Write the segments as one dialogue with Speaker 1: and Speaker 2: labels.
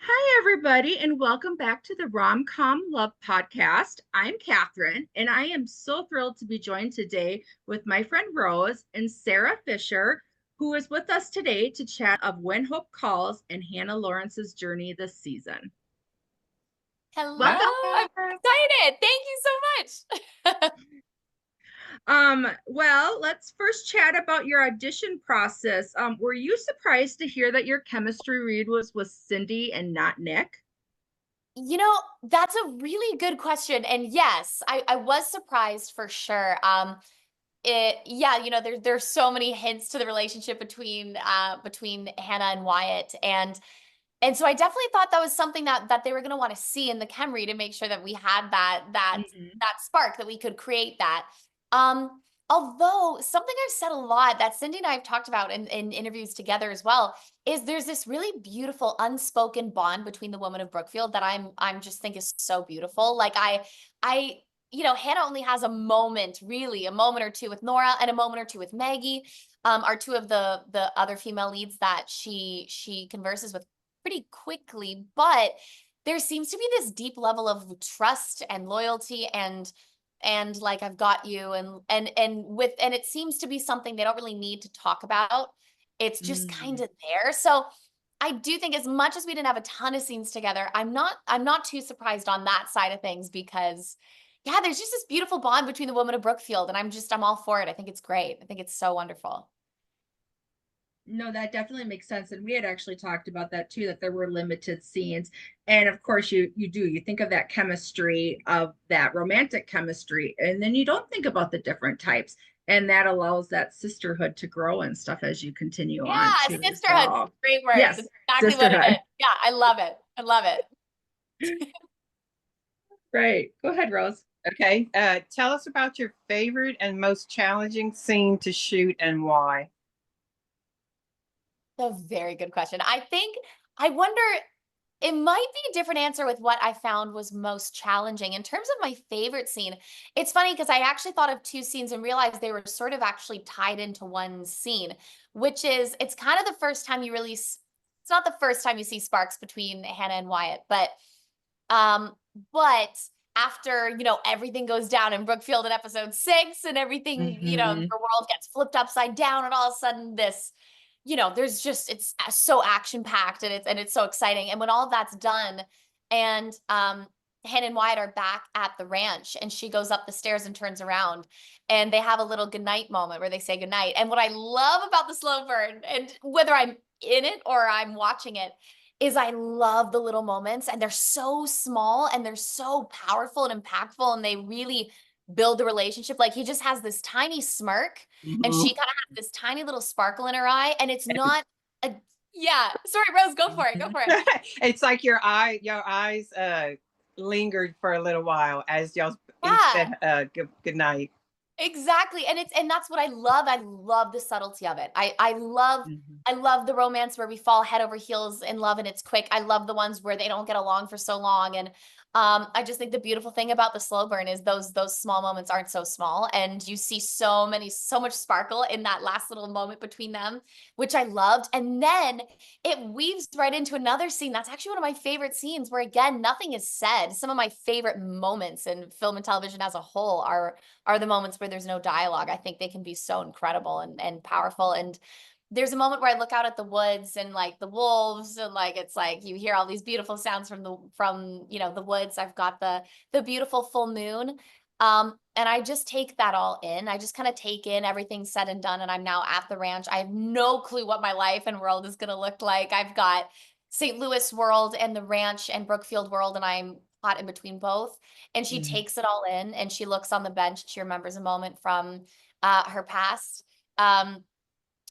Speaker 1: Hi, everybody, and welcome back to the Rom-Com Love Podcast. I'm Catherine, and I am so thrilled to be joined today with my friend Rose and Sarah Fisher, who is with us today to chat of When Hope Calls and Hannah Lawrence's journey this season.
Speaker 2: Hello,
Speaker 1: Welcome.
Speaker 2: I'm excited. Thank you so much.
Speaker 1: Well, let's first chat about your audition process. Were you surprised to hear that your chemistry read was with Cindy and not Nick?
Speaker 2: That's a really good question. And yes, I was surprised for sure. There's so many hints to the relationship between Hannah and Wyatt. And so I definitely thought that was something that they were gonna want to see in the chem read to make sure that we had
Speaker 1: Mhm.
Speaker 2: that spark, that we could create that. Although something I've said a lot that Cindy and I have talked about in interviews together as well is there's this really beautiful unspoken bond between the women of Brookfield that I'm just think is so beautiful. Hannah only has a moment or two with Nora and a moment or two with Maggie, are two of the other female leads that she converses with pretty quickly, but there seems to be this deep level of trust and loyalty and like I've got you and it seems to be something they don't really need to talk about. It's just kind
Speaker 1: Mm.
Speaker 2: of there. So I do think as much as we didn't have a ton of scenes together, I'm not too surprised on that side of things because yeah, there's just this beautiful bond between the women of Brookfield and I'm all for it. I think it's great. I think it's so wonderful.
Speaker 1: No, that definitely makes sense. And we had actually talked about that too, that there were limited scenes. And of course you think of that chemistry of that romantic chemistry, and then you don't think about the different types. And that allows that sisterhood to grow and stuff as you continue on
Speaker 2: Yeah,
Speaker 1: too as
Speaker 2: sisterhood's a
Speaker 1: well.
Speaker 2: great word.
Speaker 1: Yes,
Speaker 2: That's exactly what it is.
Speaker 1: sisterhood.
Speaker 2: Yeah, I love it. I love it.
Speaker 1: Right. Go ahead, Rose.
Speaker 3: Okay. Tell us about your favorite and most challenging scene to shoot and why.
Speaker 2: A very good question. I wonder, it might be a different answer with what I found was most challenging. In terms of my favorite scene, it's funny because I actually thought of two scenes and realized they were sort of actually tied into one scene, which is it's kind of the first time it's not the first time you see sparks between Hannah and Wyatt, um, but after, everything goes down in Brookfield in episode 6 and everything,
Speaker 1: Hmm.
Speaker 2: the world gets flipped upside down and all of a sudden there's just it's so action packed and it's so exciting. And when all of that's done and Hannah and Wyatt are back at the ranch and she goes up the stairs and turns around and they have a little goodnight moment where they say goodnight. And what I love about the slow burn, and whether I'm in it or I'm watching it, is I love the little moments and they're so small and they're so powerful and impactful and they really build the relationship. Like he just has this tiny smirk and she
Speaker 3: Mhm.
Speaker 2: kind of has this tiny little sparkle in her eye and it's not a yeah. Sorry, Rose, go for it. Go
Speaker 1: Hmm.
Speaker 2: for it.
Speaker 3: It's like your eyes lingered for a little while as y'all each
Speaker 2: Yeah.
Speaker 3: said good night.
Speaker 2: Exactly. And that's what I love. I love the subtlety of it.
Speaker 1: Hmm.
Speaker 2: I love the romance where we fall head over heels in love and it's quick. I love the ones where they don't get along for so long. And I just think the beautiful thing about the slow burn is those small moments aren't so small. And you see so much sparkle in that last little moment between them, which I loved. And then it weaves right into another scene. That's actually one of my favorite scenes where again, nothing is said. Some of my favorite moments in film and television as a whole are the moments where there's no dialogue. I think they can be so incredible and powerful. And there's a moment where I look out at the woods and like the wolves and like it's like you hear all these beautiful sounds from the woods. I've got the beautiful full moon. And I just take that all in. I just kind of take in everything said and done. And I'm now at the ranch. I have no clue what my life and world is gonna look like. I've got St. Louis world and the ranch and Brookfield world, and I'm caught in between both. And she
Speaker 1: Hmm.
Speaker 2: takes it all in and she looks on the bench. She remembers a moment from her past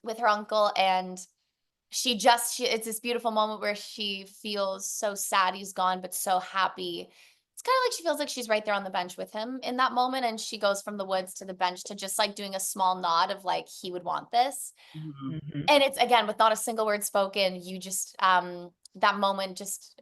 Speaker 2: with her uncle. And it's this beautiful moment where she feels so sad he's gone, but so happy. It's kind of like she feels like she's right there on the bench with him in that moment. And she goes from the woods to the bench to just like doing a small nod of like, he would want this.
Speaker 3: Mhm.
Speaker 1: Hmm.
Speaker 2: And it's again with not a single word spoken, you just that moment just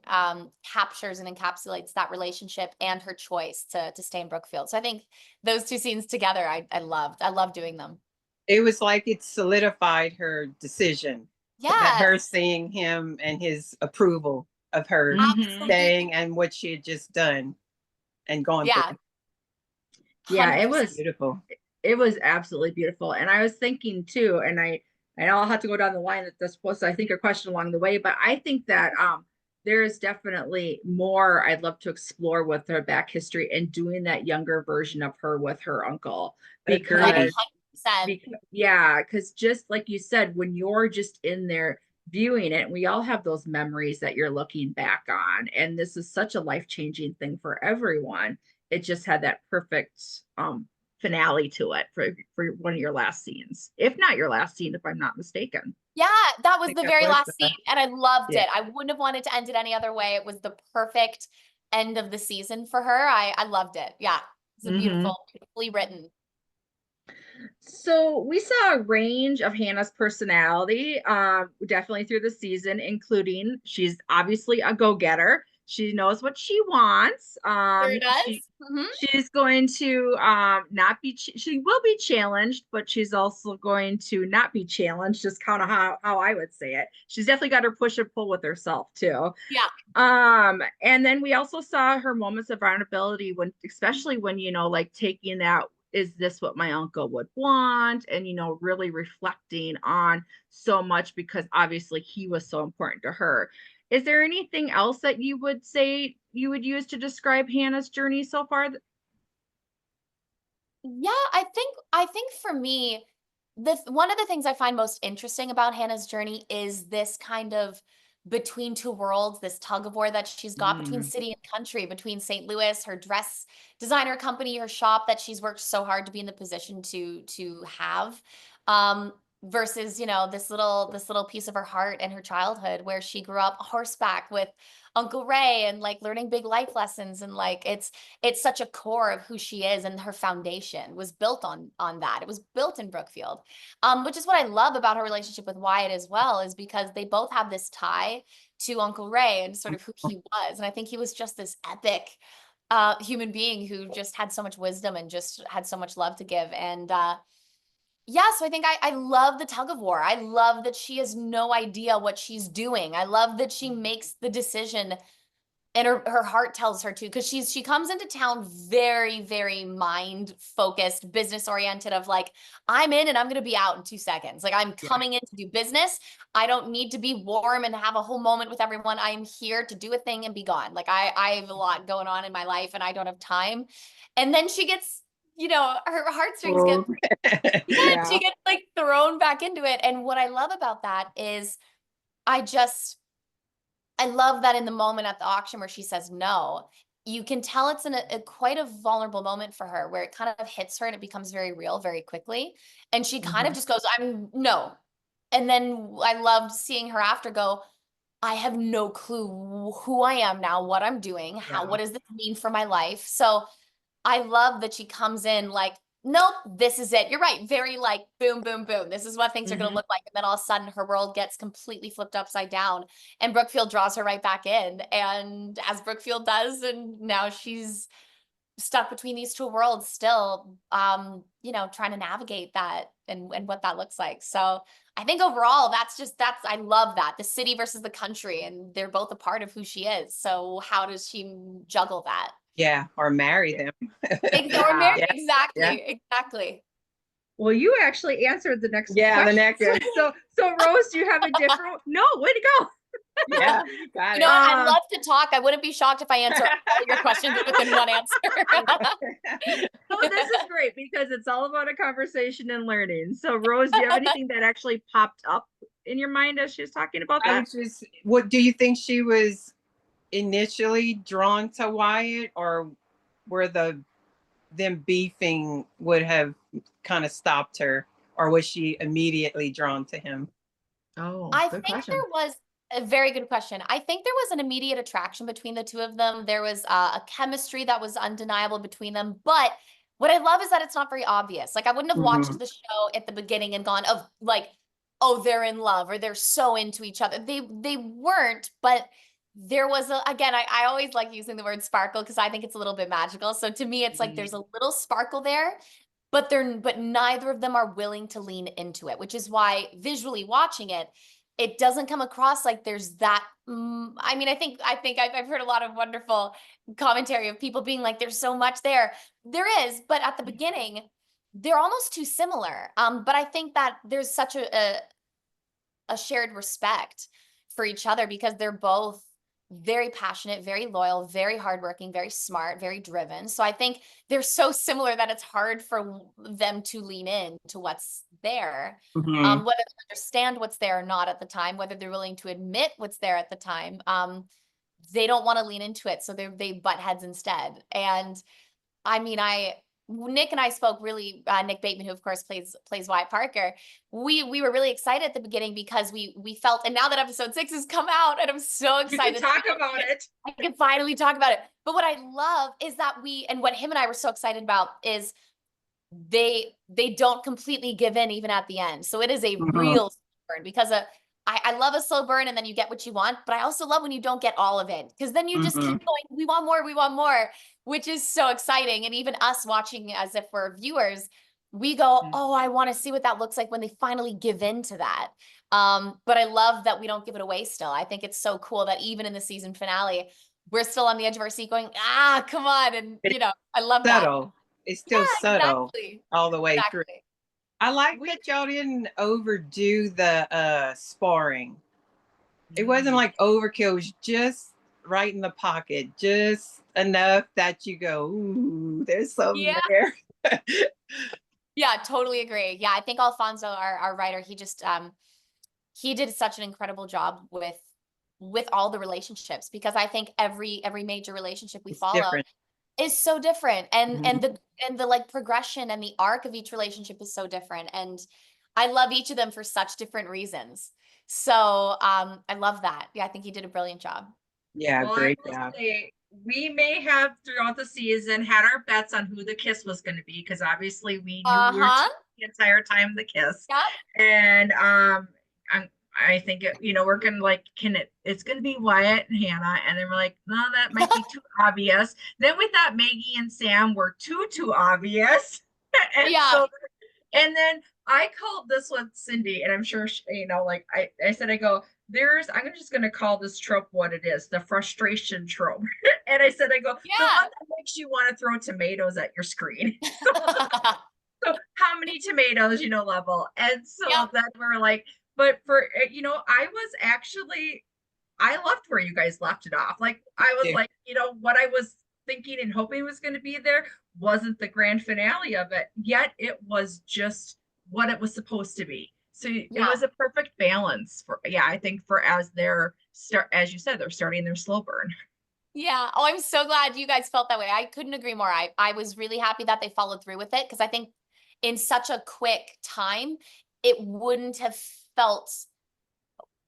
Speaker 2: captures and encapsulates that relationship and her choice to stay in Brookfield. So I think those two scenes together I loved. I love doing them.
Speaker 3: It was like it solidified her decision, that her
Speaker 2: Yes.
Speaker 3: seeing him and his approval. of her
Speaker 1: Mhm.
Speaker 3: staying and what she had just done and gone
Speaker 2: Yeah.
Speaker 3: through.
Speaker 1: Yeah, it
Speaker 2: 100%.
Speaker 1: was
Speaker 3: Beautiful.
Speaker 1: it was absolutely beautiful. And I was thinking too, and I know I'll have to go down the line that this was, I think, a question along the way, but I think that there is definitely more I'd love to explore with her back history and doing that younger version of her with her uncle.
Speaker 3: Agreed.
Speaker 2: Because 100%.
Speaker 1: Yeah, because just like you said, when you're just in there viewing it, we all have those memories that you're looking back on. And this is such a life-changing thing for everyone. It just had that perfect finale to it for one of your last scenes. If not your last scene, if I'm not mistaken.
Speaker 2: Yeah, that was
Speaker 3: think
Speaker 2: the
Speaker 3: that
Speaker 2: very
Speaker 3: was,
Speaker 2: last scene, and I loved
Speaker 3: yeah.
Speaker 2: it. I wouldn't have wanted to end it any other way. It was the perfect end of the season for her. I loved it. Yeah, it's a
Speaker 1: Mhm.
Speaker 2: beautifully written.
Speaker 1: So we saw a range of Hannah's personality, definitely through the season, including she's obviously a go-getter. She knows what she wants.
Speaker 2: Sure does.
Speaker 1: She's going to not be she will be challenged, but she's also going to not be challenged, just kind of how I would say it. She's definitely got her push and pull with herself too.
Speaker 2: Yeah.
Speaker 1: And then we also saw her moments of vulnerability when, especially when, like taking that, is this what my uncle would want? And, really reflecting on so much because obviously he was so important to her. Is there anything else that you would say you would use to describe Hannah's journey so far?
Speaker 2: Yeah, I think for me, one of the things I find most interesting about Hannah's journey is this kind of between two worlds, this tug of war that she's got between
Speaker 1: Mm,
Speaker 2: city and country, between St. Louis, her dress designer company, her shop that she's worked so hard to be in the position to have, versus, this little piece of her heart and her childhood where she grew up horseback with Uncle Ray and like learning big life lessons, and like it's such a core of who she is, and her foundation was built on that. It was built in Brookfield, which is what I love about her relationship with Wyatt as well, is because they both have this tie to Uncle Ray and sort of who he was. And I think he was just this epic human being who just had so much wisdom and just had so much love to give. And yeah, so I think I love the tug of war. I love that she has no idea what she's doing. I love that she makes the decision and her heart tells her to, because she comes into town very, very mind focused, business oriented, of like, I'm in and I'm going to be out in 2 seconds. Like, I'm
Speaker 1: yeah.
Speaker 2: coming in to do business. I don't need to be warm and have a whole moment with everyone. I'm here to do a thing and be gone. Like, I have a lot going on in my life and I don't have time. And then she gets, her heartstrings get,
Speaker 3: Oh.
Speaker 2: yeah,
Speaker 1: Yeah.
Speaker 2: she gets like thrown back into it. And what I love about that is I love that in the moment at the auction where she says no, you can tell it's in a quite a vulnerable moment for her, where it kind of hits her and it becomes very real very quickly. And she kind of
Speaker 1: Mhm.
Speaker 2: just goes, I'm no. And then I loved seeing her after go, I have no clue who I am now, what I'm doing,
Speaker 1: Yeah.
Speaker 2: what does this mean for my life? So I love that she comes in like, nope, this is it. You're right. Very like boom, boom, boom. This is what things are going to
Speaker 1: Mhm.
Speaker 2: look like. And then all of a sudden her world gets completely flipped upside down and Brookfield draws her right back in. And as Brookfield does, and now she's stuck between these two worlds still, trying to navigate that and what that looks like. So I think overall, I love that, the city versus the country, and they're both a part of who she is. So how does she juggle that?
Speaker 3: Yeah, or marry them.
Speaker 2: Or
Speaker 1: Yeah.
Speaker 2: married,
Speaker 3: Yeah, yeah,
Speaker 2: exactly.
Speaker 1: Well, you actually answered the next
Speaker 3: yeah. The
Speaker 1: question.
Speaker 3: next,
Speaker 1: So Rose, do you have a different? No, way to go.
Speaker 3: yeah, you got
Speaker 2: You
Speaker 3: it.
Speaker 2: know what? I love to talk. I wouldn't be shocked if I answer all your questions within one answer.
Speaker 1: No, this is great because it's all about a conversation and learning. So, Rose, do you have anything that actually popped up in your mind as she was talking about
Speaker 3: I
Speaker 1: that?
Speaker 3: was just, what do you think she was initially drawn to Wyatt, or were them beefing would have kind of stopped her, or was she immediately drawn to him?
Speaker 1: Oh,
Speaker 2: I
Speaker 1: good
Speaker 2: think
Speaker 1: question.
Speaker 2: there was a very good question. I think there was an immediate attraction between the two of them. There was a chemistry that was undeniable between them. But what I love is that it's not very obvious. Like, I wouldn't have watched
Speaker 3: Mhm.
Speaker 2: the show at the beginning and gone, of like, oh, they're in love or they're so into each other. They weren't, but there was again, I always like using the word sparkle because I think it's a little bit magical. So to me, it's like there's a little sparkle there, but neither of them are willing to lean into it, which is why visually watching it, it doesn't come across like there's that. I mean, I think I've heard a lot of wonderful commentary of people being like, there's so much there. There is, but at the beginning, they're almost too similar. But I think that there's such a shared respect for each other because they're both very passionate, very loyal, very hardworking, very smart, very driven. So I think they're so similar that it's hard for them to lean in to what's there.
Speaker 3: Mhm.
Speaker 2: Whether they understand what's there or not at the time, whether they're willing to admit what's there at the time. They don't want to lean into it, so they butt heads instead. And I mean, Nick and I spoke really, Nick Bateman, who of course plays Wyatt Parker. We were really excited at the beginning because we felt, and now that episode 6 has come out, and I'm so
Speaker 1: You
Speaker 2: excited.
Speaker 1: can talk about it.
Speaker 2: I can finally talk about it. But what I love is that and what him and I were so excited about is they don't completely give in even at the end. So it is a
Speaker 3: Mhm.
Speaker 2: real slow burn because I love a slow burn and then you get what you want, but I also love when you don't get all of it because then you just keep
Speaker 3: Mhm.
Speaker 2: going, we want more, which is so exciting. And even us watching as if we're viewers, we go, oh, I want to see what that looks like when they finally give in to that. But I love that we don't give it away still. I think it's so cool that even in the season finale, we're still on the edge of our seat going, come on. And, I love that.
Speaker 3: Subtle. It's
Speaker 2: Yeah,
Speaker 3: still subtle
Speaker 2: exactly.
Speaker 3: all the way through.
Speaker 2: Exactly.
Speaker 3: I like that y'all didn't overdo the sparring. It wasn't like overkill. It was just right in the pocket, just enough that you go, ooh, there's something
Speaker 2: Yeah.
Speaker 3: there.
Speaker 2: Yeah, totally agree. Yeah, I think Alfonso, our writer, he did such an incredible job with all the relationships because I think every major relationship we
Speaker 3: It's
Speaker 2: follow
Speaker 3: different.
Speaker 2: is so different, and
Speaker 3: Mhm.
Speaker 2: the like progression and the arc of each relationship is so different, and I love each of them for such different reasons. So I love that. Yeah, I think he did a brilliant job.
Speaker 3: Yeah,
Speaker 1: Well, I
Speaker 3: great
Speaker 1: will
Speaker 3: job.
Speaker 1: say we may have throughout the season had our bets on who the kiss was going to be because obviously we knew we were
Speaker 2: Uh-huh.
Speaker 1: the entire time the kiss,
Speaker 2: Yep.
Speaker 1: and I think we're gonna like it's gonna be Wyatt and Hannah, and then we're like, no, that might be too obvious. Then we thought Maggie and Sam were too obvious, and
Speaker 2: Yeah.
Speaker 1: and then I called this one Cindy, and I'm sure like I said, I go, I'm just gonna call this trope what it is, the frustration trope. And I said, I go, the one
Speaker 2: Yeah.
Speaker 1: that makes you want to throw tomatoes at your screen. So how many tomatoes, level. And
Speaker 2: Yep.
Speaker 1: so then we're like, but for I was actually I loved where you guys left it off. Like I was
Speaker 3: Yeah.
Speaker 1: like, what I was thinking and hoping was going to be there wasn't the grand finale of it, yet it was just what it was supposed to be. So it
Speaker 2: Yeah.
Speaker 1: was a perfect balance for, yeah, I think for as you said, they're starting their slow burn.
Speaker 2: Yeah. Oh, I'm so glad you guys felt that way. I couldn't agree more. I was really happy that they followed through with it because I think in such a quick time, it wouldn't have felt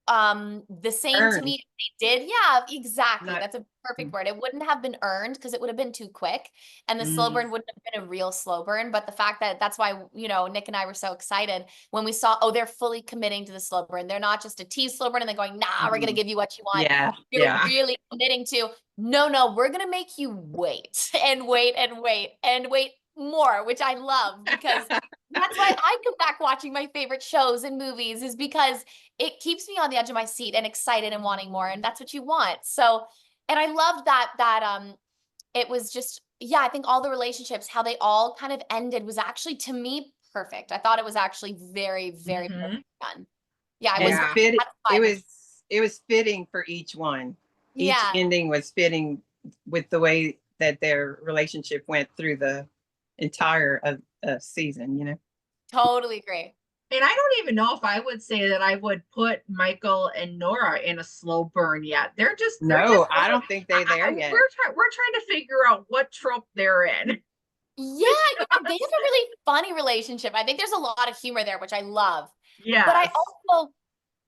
Speaker 2: the same to
Speaker 3: Earned.
Speaker 2: me if they did. Yeah, exactly.
Speaker 3: Not.
Speaker 2: That's a perfect word. It wouldn't have been earned because it would have been too quick and the slow
Speaker 3: Mhm.
Speaker 2: burn wouldn't have been a real slow burn. But the fact that's why, Nick and I were so excited when we saw, oh, they're fully committing to the slow burn. They're not just a tease slow burn and then going, nah, we're going to
Speaker 3: Mhm.
Speaker 2: give you what you want.
Speaker 3: Yeah,
Speaker 2: They're
Speaker 3: yeah.
Speaker 2: really committing to, no, we're going to make you wait and wait and wait and wait more, which I love because that's why I come back watching my favorite shows and movies is because it keeps me on the edge of my seat and excited and wanting more. And that's what you want. So, and I loved that it was just, yeah, I think all the relationships, how they all kind of ended was actually to me perfect. I thought it was actually very, very
Speaker 1: Mm-hmm.
Speaker 2: done. Yeah, I was
Speaker 3: And
Speaker 1: Yeah.
Speaker 3: fit it
Speaker 2: satisfied with,
Speaker 3: was fitting for each one. Each
Speaker 2: yeah,
Speaker 3: ending was fitting with the way that their relationship went through the entire season,
Speaker 2: totally agree.
Speaker 1: And I don't even know if I would say that I would put Michael and Nora in a slow burn yet. They're just
Speaker 3: No, I don't think they're there yet.
Speaker 1: we're trying to figure out what trope they're in.
Speaker 2: Yeah, they have a really funny relationship. I think there's a lot of humor there, which I love. But
Speaker 1: Yes.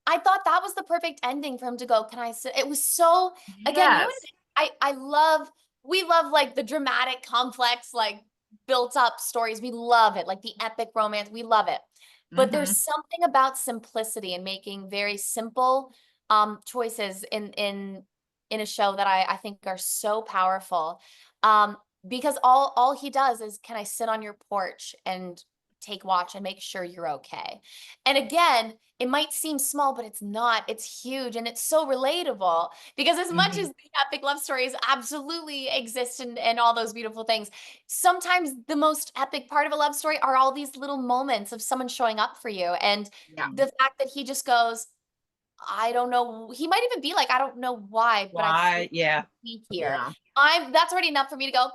Speaker 2: I thought that was the perfect ending for him to go, can I sit? It was so, again,
Speaker 1: Yes.
Speaker 2: we love like the dramatic, complex, like built up stories. We love it, like the epic romance. We love it. But
Speaker 1: Mm-hmm.
Speaker 2: there's something about simplicity and making very simple choices in a show that I think are so powerful. Because all he does is, can I sit on your porch and take watch and make sure you're okay. And again, it might seem small, but it's not. It's huge, and it's so relatable, because as much as the epic love stories absolutely exist and all those beautiful things, sometimes the most epic part of a love story are all these little moments of someone showing up for you. And
Speaker 1: Yeah.
Speaker 2: the fact that he just goes, I don't know. He might even be like, I don't know why, but I
Speaker 3: Why?
Speaker 2: feel
Speaker 3: Yeah.
Speaker 2: he here.
Speaker 1: Yeah.
Speaker 2: That's already enough for me to go,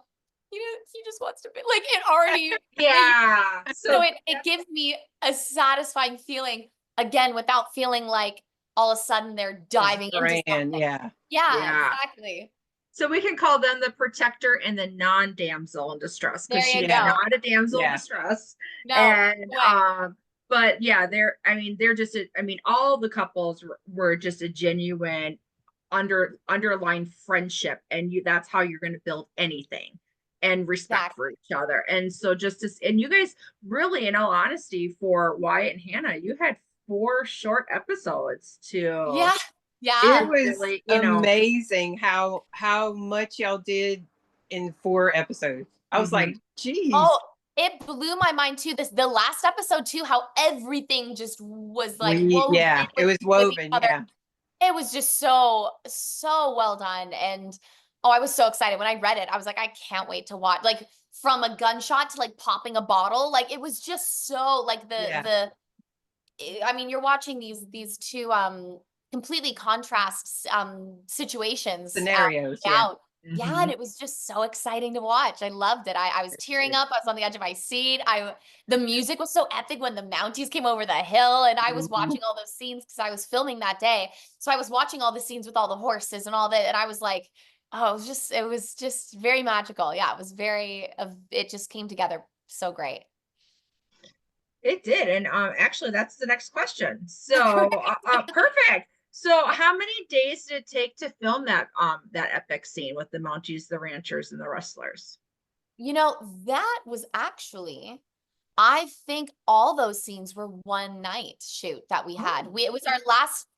Speaker 2: he just wants to be like it already.
Speaker 1: Yeah.
Speaker 2: So it gives me a satisfying feeling, again, without feeling like all of a sudden they're diving into something.
Speaker 3: Yeah.
Speaker 2: Yeah,
Speaker 1: Yeah.
Speaker 2: exactly.
Speaker 1: So we can call them the protector and the non-damsel in distress, because
Speaker 2: There you
Speaker 1: she's
Speaker 2: go.
Speaker 1: not a damsel in
Speaker 3: Yeah.
Speaker 1: distress.
Speaker 2: No
Speaker 1: And
Speaker 2: way.
Speaker 1: but yeah, they're just all the couples were just a genuine underlying friendship, and that's how you're going to build anything, and respect for each other. And so and you guys really, in all honesty, for Wyatt and Hannah, you had 4 short episodes to
Speaker 3: It
Speaker 2: Yeah.
Speaker 3: was
Speaker 1: really,
Speaker 3: amazing how much y'all did in 4 episodes. I was like, geez.
Speaker 2: Oh, it blew my mind too. The last episode too, how everything just was like woven
Speaker 3: it was
Speaker 2: with each
Speaker 3: woven.
Speaker 2: other.
Speaker 3: Yeah.
Speaker 2: It was just so well done. And I was so excited when I read it. I was like, I can't wait to watch. Like, from a gunshot to like popping a bottle, like it was just so like I mean, you're watching these two completely contrast situations
Speaker 3: Scenarios.
Speaker 2: play
Speaker 3: Yeah.
Speaker 2: out. Yeah, and it was just so exciting to watch. I loved it. I was tearing up. I was on the edge of my seat. The music was so epic when the Mounties came over the hill, and I was watching all those scenes because I was filming that day. So I was watching all the scenes with all the horses and all that, and I was like, oh, it was just very magical. Yeah, it was it just came together so great.
Speaker 1: It did. And actually, that's the next question. So perfect. So how many days did it take to film that epic scene with the Mounties, the ranchers, and the wrestlers?
Speaker 2: That was actually, I think all those scenes were one night shoot that we had. It was our last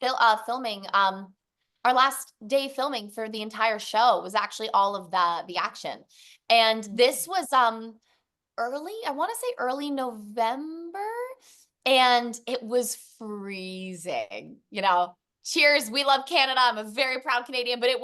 Speaker 2: filming, our last day filming for the entire show was actually all of the action. And this was I want to say early November, and it was freezing. Cheers, we love Canada. I'm a very proud Canadian, but it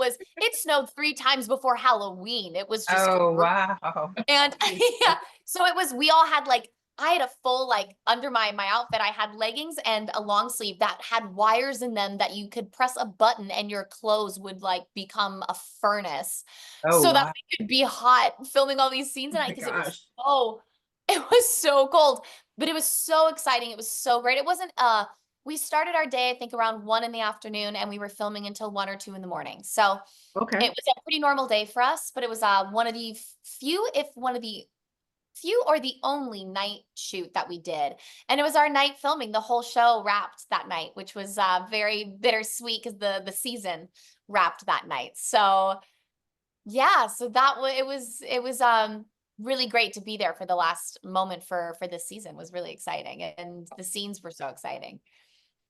Speaker 2: snowed 3 times before Halloween. It was just
Speaker 3: Oh, wow.
Speaker 2: and yeah, so we all had like, I had a full, like, under my outfit, I had leggings and a long sleeve that had wires in them that you could press a button and your clothes would like become a furnace,
Speaker 3: Oh,
Speaker 2: so that
Speaker 3: wow.
Speaker 2: we could be hot filming all these scenes at
Speaker 1: Oh
Speaker 2: night,
Speaker 1: my
Speaker 2: because
Speaker 1: gosh.
Speaker 2: it was so cold, but it was so exciting. It was so great. It wasn't we started our day, I think, around 1 in the afternoon, and we were filming until 1 or 2 in the morning. So
Speaker 1: Okay.
Speaker 2: it was a pretty normal day for us, but it was one of the few or the only night shoot that we did. And it was our night filming. The whole show wrapped that night, which was very bittersweet because the season wrapped that night. So yeah, so it was really great to be there for the last moment for this season. It was really exciting, and the scenes were so exciting.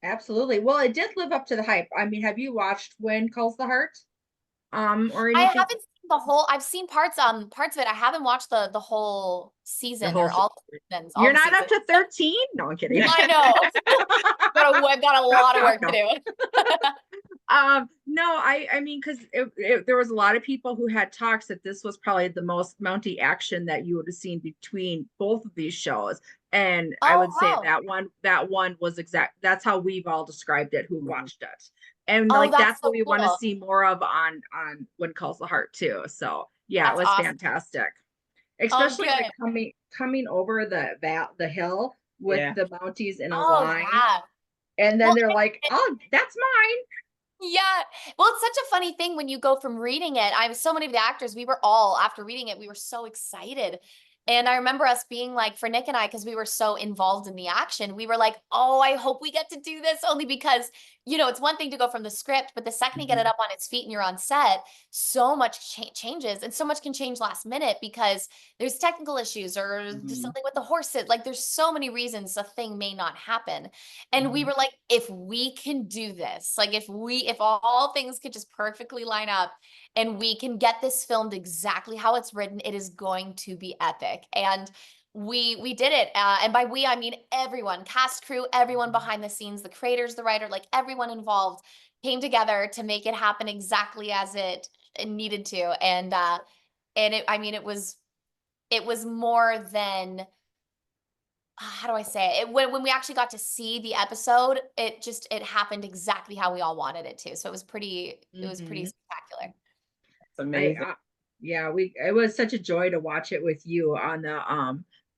Speaker 1: Absolutely. Well, it did live up to the hype. I mean, have you watched When Calls the Heart? Or
Speaker 2: I
Speaker 1: anything?
Speaker 2: haven't seen the whole. I've seen parts of it. I haven't watched the whole
Speaker 1: The
Speaker 2: season
Speaker 1: whole
Speaker 2: or all the seasons.
Speaker 1: You're not up to 13? No, I'm kidding.
Speaker 2: I know. got a lot of work to do.
Speaker 1: No, I mean, because there was a lot of people who had talks that this was probably the most Mountie action that you would have seen between both of these shows. And I would say
Speaker 2: wow.
Speaker 1: that one was that's how we've all described it who watched it. And
Speaker 2: Oh,
Speaker 1: like
Speaker 2: that's
Speaker 1: that's what
Speaker 2: so
Speaker 1: we want to
Speaker 2: cool.
Speaker 1: see more of on When Calls the Heart too. So yeah, it
Speaker 2: That's
Speaker 1: was
Speaker 2: awesome.
Speaker 1: fantastic.
Speaker 2: Oh,
Speaker 1: Especially
Speaker 2: good.
Speaker 1: like coming over the hill with
Speaker 3: Yeah.
Speaker 1: the Mounties in a
Speaker 2: Oh,
Speaker 1: line.
Speaker 2: yeah.
Speaker 1: And then
Speaker 2: Well,
Speaker 1: they're like, oh, that's mine.
Speaker 2: yeah. Well, it's such a funny thing when you go from reading it. So many of the actors, we were all, after reading it, we were so excited. And I remember us being like, for Nick and I, because we were so involved in the action, we were like, oh, I hope we get to do this, only because, it's one thing to go from the script, but the second you get it up on its feet and you're on set, so much changes, and so much can change last minute because there's technical issues or there's something with the horses. Like, there's so many reasons a thing may not happen. And we were like, if we can do this, like if all things could just perfectly line up and we can get this filmed exactly how it's written, it is going to be epic. And we did it. And by we, I mean everyone, cast, crew, everyone behind the scenes, the creators, the writer, like everyone involved came together to make it happen exactly as it needed to. And it, I mean, it was more than, how do I say it? When we actually got to see the episode, it happened exactly how we all wanted it to. So it was pretty spectacular.
Speaker 3: It's amazing.
Speaker 1: Yeah, it was such a joy to watch it with you on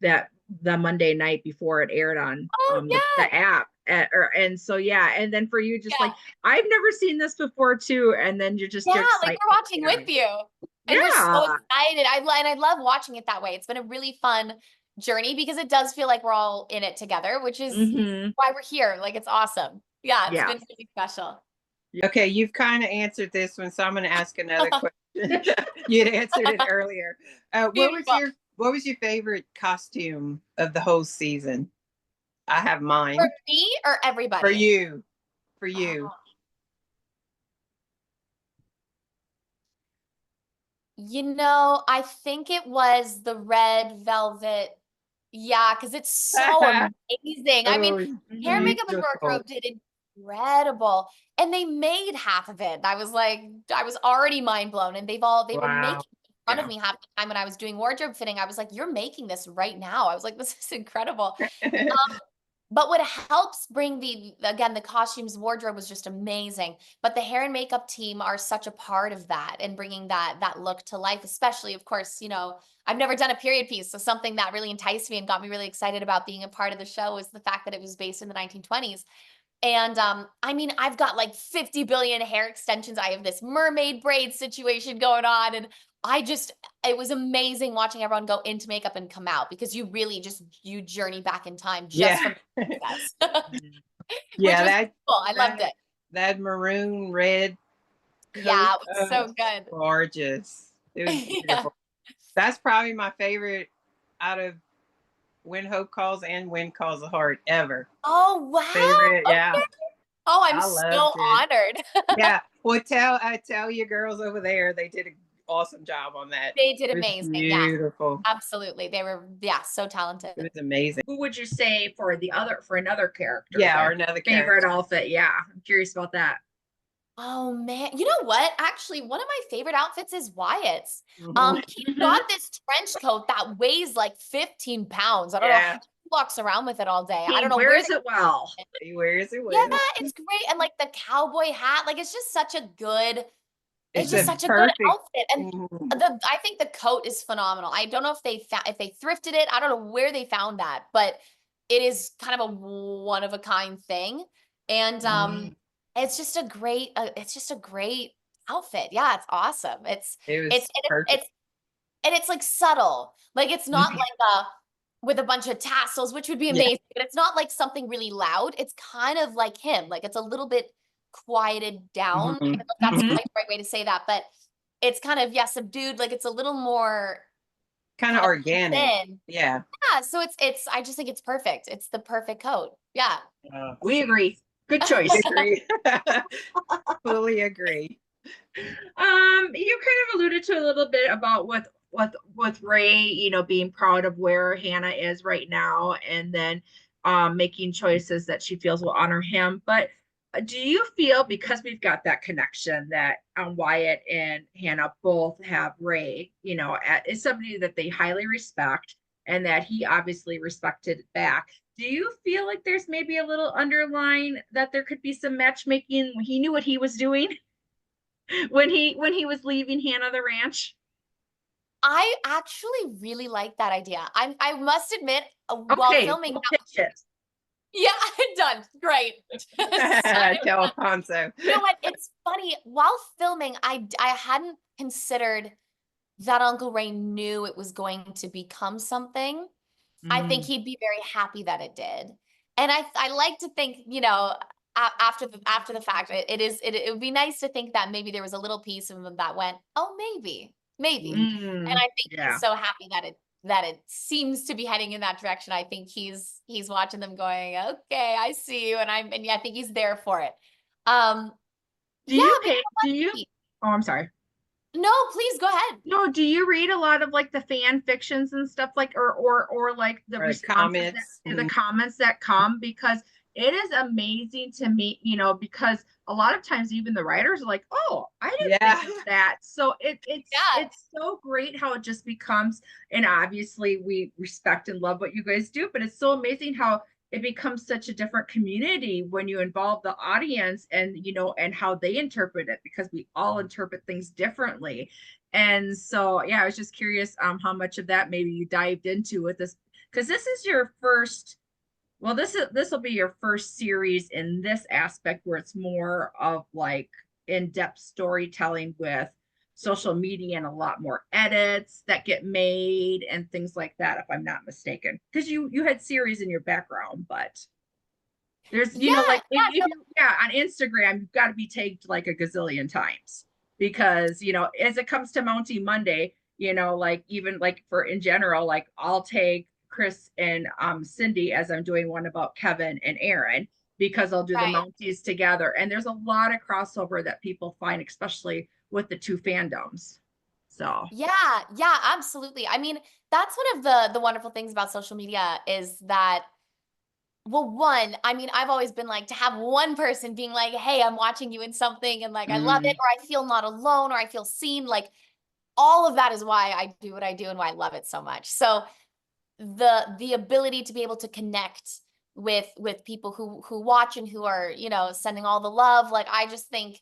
Speaker 1: that the Monday night before it aired on
Speaker 2: Oh yeah,
Speaker 1: the app. And so yeah, and then for you just
Speaker 2: yeah.
Speaker 1: like I've never seen this before too, and then you're just
Speaker 2: Yeah,
Speaker 1: your
Speaker 2: like
Speaker 1: excitement.
Speaker 2: we're watching with you. And we're so
Speaker 1: Yeah.
Speaker 2: excited. And I love watching it that way. It's been a really fun journey because it does feel like we're all in it together, which is why we're here. Like it's awesome. Yeah, it's
Speaker 1: Yeah.
Speaker 2: been really special.
Speaker 3: Okay, you've kind of answered this one, so I'm going to ask another question. You'd answered it earlier. What was your favorite costume of the whole season? I have mine.
Speaker 2: For me or everybody?
Speaker 3: For you. For you.
Speaker 2: You know, I think it was the red velvet. Yeah, because it's so amazing. I mean, hair, makeup, and wardrobe did incredible. And they made half of it. I was like, I was already mind blown. And they were making it in front of me half the time when I was doing wardrobe fitting. I was like, you're making this right now. I was like, this is incredible. But what helps bring again, the costumes, wardrobe was just amazing. But the hair and makeup team are such a part of that and bringing that look to life, especially, of course, you know, I've never done a period piece. So something that really enticed me and got me really excited about being a part of the show was the fact that it was based in the 1920s. And I mean, I've got like 50 billion hair extensions. I have this mermaid braid situation going on. And it was amazing watching everyone go into makeup and come out because you really you journey back in time just from the process.
Speaker 3: Yeah,
Speaker 2: that cool. I loved it.
Speaker 3: That maroon red coat,
Speaker 2: yeah, it was so good.
Speaker 3: Gorgeous. It was beautiful. That's probably my favorite out of When Hope Calls and When Calls the Heart ever.
Speaker 2: Oh wow.
Speaker 3: Favorite, yeah.
Speaker 2: Oh, I'm so honored.
Speaker 3: Yeah. Well, tell your girls over there they did an awesome job on that.
Speaker 2: They did amazing.
Speaker 3: Beautiful.
Speaker 2: Yeah, absolutely. They were so talented.
Speaker 3: It was amazing.
Speaker 1: Who would you say for another character?
Speaker 3: Yeah, or another
Speaker 1: favorite outfit. Yeah, I'm curious about that.
Speaker 2: Oh man, you know what? Actually, one of my favorite outfits is Wyatt's. He got this trench coat that weighs like 15 pounds. I don't know how he walks around with it all day. I don't know.
Speaker 1: He wears it well.
Speaker 3: He wears it well.
Speaker 2: Yeah, it's great. And like the cowboy hat, like it's just such a good,
Speaker 3: it's
Speaker 2: just such a good outfit. And I think the coat is phenomenal. I don't know if they thrifted it. I don't know where they found that, but it is kind of a one of a kind thing. And it's just a great outfit. Yeah, it's awesome. It's like subtle. Like it's not like with a bunch of tassels, which would be amazing, but it's not like something really loud. It's kind of like him. Like it's a little bit quieted down. I don't know if that's the right way to say that, but it's kind of subdued. Like it's a little more
Speaker 3: kind of organic. Thin.
Speaker 2: Yeah. So it's I just think it's perfect. It's the perfect coat. Yeah.
Speaker 1: We agree. Good choice.
Speaker 3: Fully agree.
Speaker 1: You kind of alluded to a little bit about with Ray, you know, being proud of where Hannah is right now, and then making choices that she feels will honor him. But do you feel, because we've got that connection that Wyatt and Hannah both have Ray, you know, as somebody that they highly respect and that he obviously respected back, do you feel like there's maybe a little underline that there could be some matchmaking? He knew what he was doing when he was leaving Hannah the ranch?
Speaker 2: I actually really like that idea. I must admit, while filming, yeah, done. Great.
Speaker 3: Tell Alfonso.
Speaker 2: You know what? It's funny. While filming, I hadn't considered that Uncle Ray knew it was going to become something. I think he'd be very happy that it did. And I like to think, you know, after the fact, it would be nice to think that maybe there was a little piece of him that went, oh, maybe. And I think he's so happy that it seems to be heading in that direction. I think he's watching them going, okay, I see you. And I think he's there for it.
Speaker 1: Oh, I'm sorry.
Speaker 2: No, please go ahead.
Speaker 1: No, do you read a lot of like the fan fictions and stuff like, or like the
Speaker 3: Or the
Speaker 1: responses
Speaker 3: comments.
Speaker 1: the comments that come? Because it is amazing to me, because a lot of times even the writers are like, oh, I didn't
Speaker 3: Yeah.
Speaker 1: think of that. So
Speaker 2: Yeah.
Speaker 1: it's so great how it just becomes, and obviously we respect and love what you guys do, but it's so amazing how it becomes such a different community when you involve the audience, and and how they interpret it, because we all interpret things differently. And so, yeah, I was just curious how much of that maybe you dived into with this, because this is your first, well, this will be your first series in this aspect where it's more of like in-depth storytelling with social media and a lot more edits that get made and things like that, if I'm not mistaken. Because you had series in your background, but there's,
Speaker 2: Yeah,
Speaker 1: like
Speaker 2: yeah,
Speaker 1: if you, yeah, on Instagram, you've got to be tagged like a gazillion times, because, as it comes to Mountie Monday, like even like for in general, like I'll tag Chris and Cindy as I'm doing one about Kevin and Aaron, because I'll do the
Speaker 2: right.
Speaker 1: Mounties together. And there's a lot of crossover that people find, especially with the two fandoms. So,
Speaker 2: Yeah, yeah, absolutely. I mean, that's one of the wonderful things about social media is that, well, one, I mean, I've always been like to have one person being like, "Hey, I'm watching you in something and like I love it,"
Speaker 1: mm,
Speaker 2: or I feel not alone, or I feel seen. Like all of that is why I do what I do and why I love it so much. So the ability to be able to connect with people who watch and who are, sending all the love, like I just think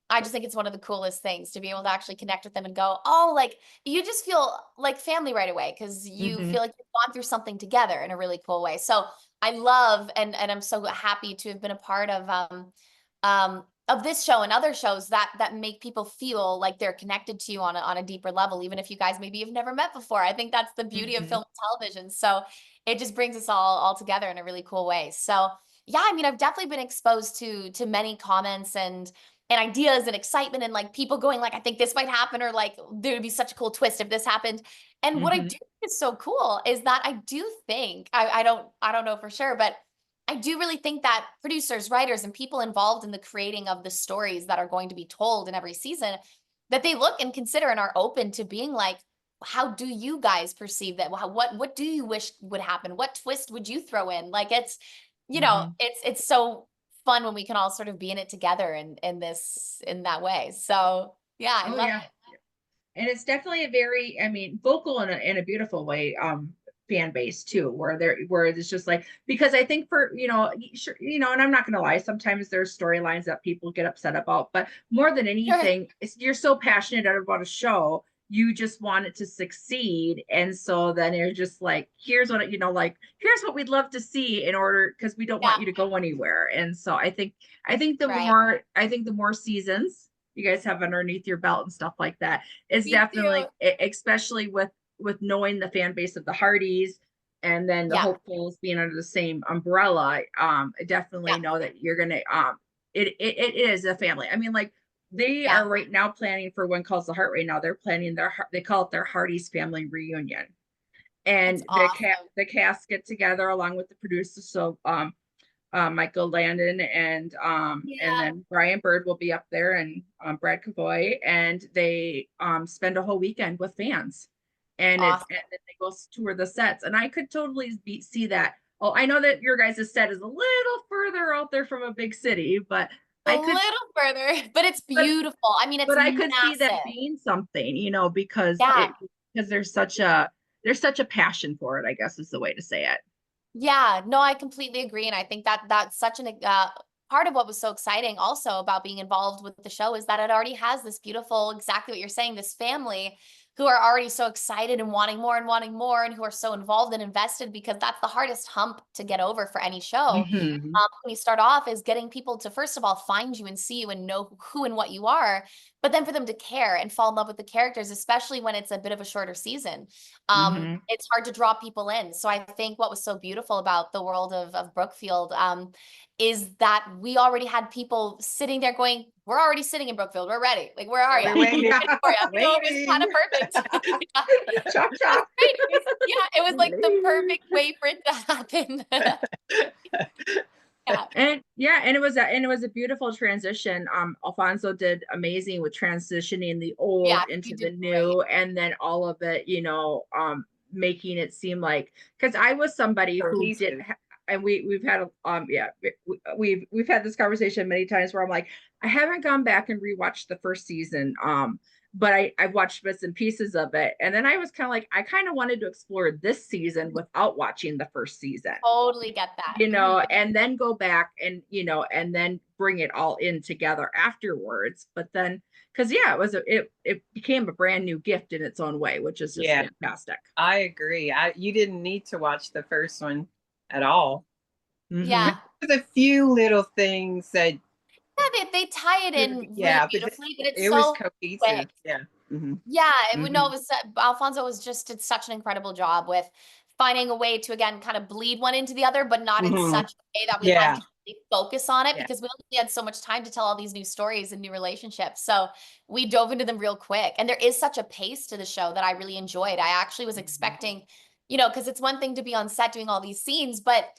Speaker 2: it's one of the coolest things to be able to actually connect with them and go, oh, like you just feel like family right away because you
Speaker 1: mhm.
Speaker 2: feel like you've gone through something together in a really cool way. So I love and I'm so happy to have been a part of this show and other shows that make people feel like they're connected to you on a deeper level, even if you guys maybe have never met before. I think that's the beauty of
Speaker 1: Mhm.
Speaker 2: film and television. So it just brings us all together in a really cool way. So yeah, I mean, I've definitely been exposed to many comments and ideas and excitement and like people going like, I think this might happen, or like there would be such a cool twist if this happened. And what I do
Speaker 1: Mhm.
Speaker 2: think is so cool is that I do think I don't know for sure, but I do really think that producers, writers, and people involved in the creating of the stories that are going to be told in every season, that they look and consider and are open to being like, how do you guys perceive that? What do you wish would happen? What twist would you throw in? Like
Speaker 1: Mhm.
Speaker 2: it's so fun when we can all sort of be in it together in that way. So yeah, I
Speaker 1: Oh
Speaker 2: love
Speaker 1: yeah. And it's definitely a very, I mean, vocal in a beautiful way, fan base too, where it's just like, because I think for, sure, and I'm not gonna lie, sometimes there's storylines that people get upset about, but more than
Speaker 2: it. Sure.
Speaker 1: anything, you're so passionate about a show, you just want it to succeed. And so then you're just like, here's what, like, here's what we'd love to see in order, because we don't
Speaker 2: Yeah,
Speaker 1: want you to go anywhere. And so
Speaker 2: right.
Speaker 1: I think the more seasons you guys have underneath your belt and stuff like that, it's
Speaker 2: Me too.
Speaker 1: definitely, especially with knowing the fan base of the Hardys, and then the
Speaker 2: Yeah,
Speaker 1: Hopefuls being under the same umbrella. I
Speaker 2: yeah,
Speaker 1: definitely know that you're gonna it is a family. I mean, like, they
Speaker 2: yeah.
Speaker 1: are right now planning for One Calls the Heart. Right now they're planning they call it their Hardys family reunion,
Speaker 2: That's
Speaker 1: and
Speaker 2: awesome.
Speaker 1: the cast get together along with the producers. So Michael Landon and
Speaker 2: Yeah,
Speaker 1: then Brian Bird will be up there, and Brad Cavoy, and they spend a whole weekend with fans,
Speaker 2: awesome.
Speaker 1: and then they go tour the sets, and I could totally see that. Oh, I know that your guys' set is a little further out there from a big city, but
Speaker 2: A
Speaker 1: I could
Speaker 2: little further, but it's
Speaker 1: but
Speaker 2: beautiful. I mean, it's
Speaker 1: I could see that
Speaker 2: massive.
Speaker 1: being something,
Speaker 2: Yeah.
Speaker 1: because there's such a passion for it, I guess is the way to say it.
Speaker 2: Yeah, no, I completely agree. And I think that that's such an part of what was so exciting also about being involved with the show is that it already has this beautiful, exactly what you're saying, this family who are already so excited and wanting more and who are so involved and invested, because that's the hardest hump to get over for any show.
Speaker 1: Mhm.
Speaker 2: When you start off is getting people to first of all find you and see you and know who and what you are, but then for them to care and fall in love with the characters, especially when it's a bit of a shorter season.
Speaker 1: Mhm.
Speaker 2: It's hard to draw people in. So I think what was so beautiful about the world of Brookfield is that we already had people sitting there going, we're already sitting in Brookfield. We're ready. Like, where are you?
Speaker 3: We're
Speaker 2: We're
Speaker 3: waiting.
Speaker 2: ready for you. It was kind
Speaker 3: Waiting.
Speaker 2: of perfect. Yeah.
Speaker 1: Chop
Speaker 2: It was
Speaker 1: chop.
Speaker 2: great. Yeah, it was like the perfect way for it to happen. Yeah.
Speaker 1: And it was a beautiful transition. Alfonso did amazing with transitioning the old
Speaker 2: Yeah,
Speaker 1: into
Speaker 2: you
Speaker 1: the
Speaker 2: did great.
Speaker 1: new, and then all of it, making it seem like, because I was somebody who did
Speaker 3: Cohesive.
Speaker 1: and we've had we've had this conversation many times where I'm like, I haven't gone back and rewatched the first season. But I've watched bits and pieces of it. And then I was kind of like, I kind of wanted to explore this season without watching the first season,
Speaker 2: Totally get that. Mhm.
Speaker 1: and then go back and, and then bring it all in together afterwards. But then, because it became a brand new gift in its own way, which is just
Speaker 3: Yeah.
Speaker 1: fantastic.
Speaker 3: I agree. You didn't need to watch the first one at all.
Speaker 2: Yeah.
Speaker 3: There's a few little things that,
Speaker 2: Yeah, they tie it in really
Speaker 3: yeah, but
Speaker 2: beautifully, but it's
Speaker 3: it was
Speaker 2: so quick.
Speaker 3: cohesive. Yeah. Mm-hmm.
Speaker 2: Yeah, no,
Speaker 3: Mm-hmm.
Speaker 2: it was Alfonso did such an incredible job with finding a way to again kind of bleed one into the other, but not in
Speaker 3: Mm-hmm.
Speaker 2: such a way that we had
Speaker 3: Yeah.
Speaker 2: to really focus on it
Speaker 3: Yeah.
Speaker 2: because we only had so much time to tell all these new stories and new relationships. So we dove into them real quick. And there is such a pace to the show that I really enjoyed. I actually was expecting, because it's one thing to be on set doing all these scenes, but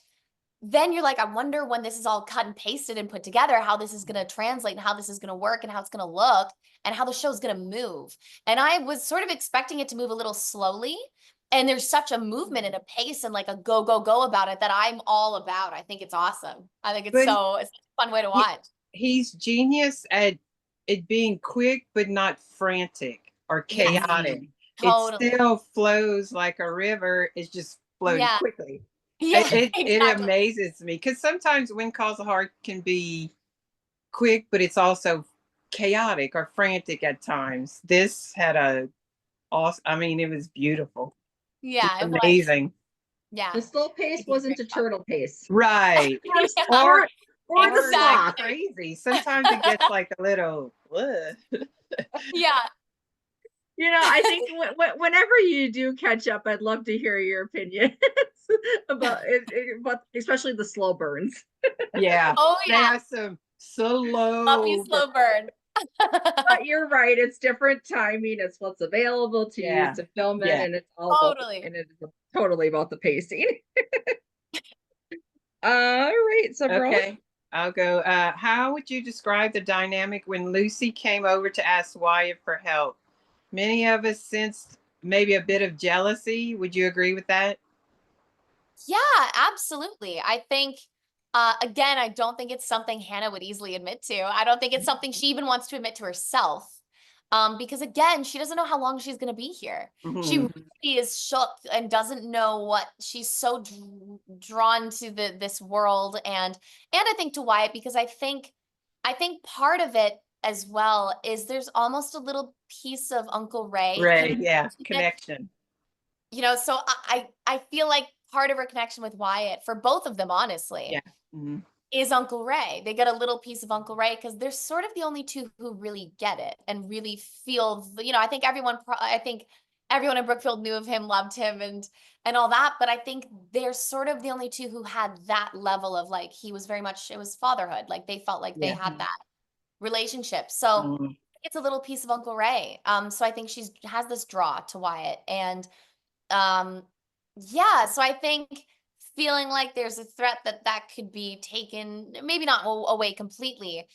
Speaker 2: then you're like, I wonder when this is all cut and pasted and put together, how this is going to translate and how this is going to work and how it's going to look and how the show's going to move. And I was sort of expecting it to move a little slowly. And there's such a movement and a pace and like a go, go, go about it that I'm all about. I think it's awesome. I think it's
Speaker 3: But
Speaker 2: it's a fun way to watch.
Speaker 3: he's genius at it being quick, but not frantic or
Speaker 2: Yes,
Speaker 3: chaotic. It
Speaker 2: totally.
Speaker 3: still flows like a river. It's just flowing
Speaker 2: Yeah.
Speaker 3: quickly.
Speaker 2: Yeah,
Speaker 3: It
Speaker 2: exactly.
Speaker 3: amazes me because sometimes When Calls the Heart can be quick, but it's also chaotic or frantic at times. This had a awesome. I mean, it was beautiful.
Speaker 2: Yeah, it was.
Speaker 3: Amazing.
Speaker 2: Yeah.
Speaker 1: The slow pace wasn't a turtle pace.
Speaker 3: Right.
Speaker 2: Yeah.
Speaker 3: Or
Speaker 1: Or the sloth.
Speaker 3: crazy. Sometimes it gets like a little.
Speaker 2: Yeah.
Speaker 1: I think whenever you do catch up, I'd love to hear your opinions about about especially the slow burns.
Speaker 3: Yeah.
Speaker 2: Oh
Speaker 3: They
Speaker 2: yeah.
Speaker 3: have some slow.
Speaker 2: Love you, slow burn.
Speaker 1: But you're right; it's different timing. It's what's available to
Speaker 3: Yeah.
Speaker 1: use to film it,
Speaker 3: Yeah.
Speaker 1: and it's all
Speaker 2: Totally.
Speaker 1: and it is totally about the pacing. All right, so
Speaker 3: Okay. I'll go. How would you describe the dynamic when Lucy came over to ask Wyatt for help? Many of us sensed maybe a bit of jealousy. Would you agree with that?
Speaker 2: Yeah, absolutely. I think, again, I don't think it's something Hannah would easily admit to. I don't think it's something she even wants to admit to herself. Because again, she doesn't know how long she's going to be here. She
Speaker 3: Mhm.
Speaker 2: really is shook and doesn't know what she's so drawn to this world and I think to Wyatt because I think part of it as well is there's almost a little piece of Uncle Ray
Speaker 3: Right.
Speaker 2: connected
Speaker 3: Yeah.
Speaker 2: to it.
Speaker 3: Connection.
Speaker 2: So I feel like part of her connection with Wyatt for both of them, honestly,
Speaker 3: Yeah. Mhm.
Speaker 2: is Uncle Ray. They get a little piece of Uncle Ray because they're sort of the only two who really get it and really feel. I think everyone in Brookfield knew of him, loved him, and all that. But I think they're sort of the only two who had that level of like he was very much it was fatherhood. Like they felt like they
Speaker 3: Yeah.
Speaker 2: had that relationship. So
Speaker 3: Mhm.
Speaker 2: it's a little piece of Uncle Ray. So I think she's has this draw to Wyatt and yeah, so I think feeling like there's a threat that could be taken, maybe not away completely,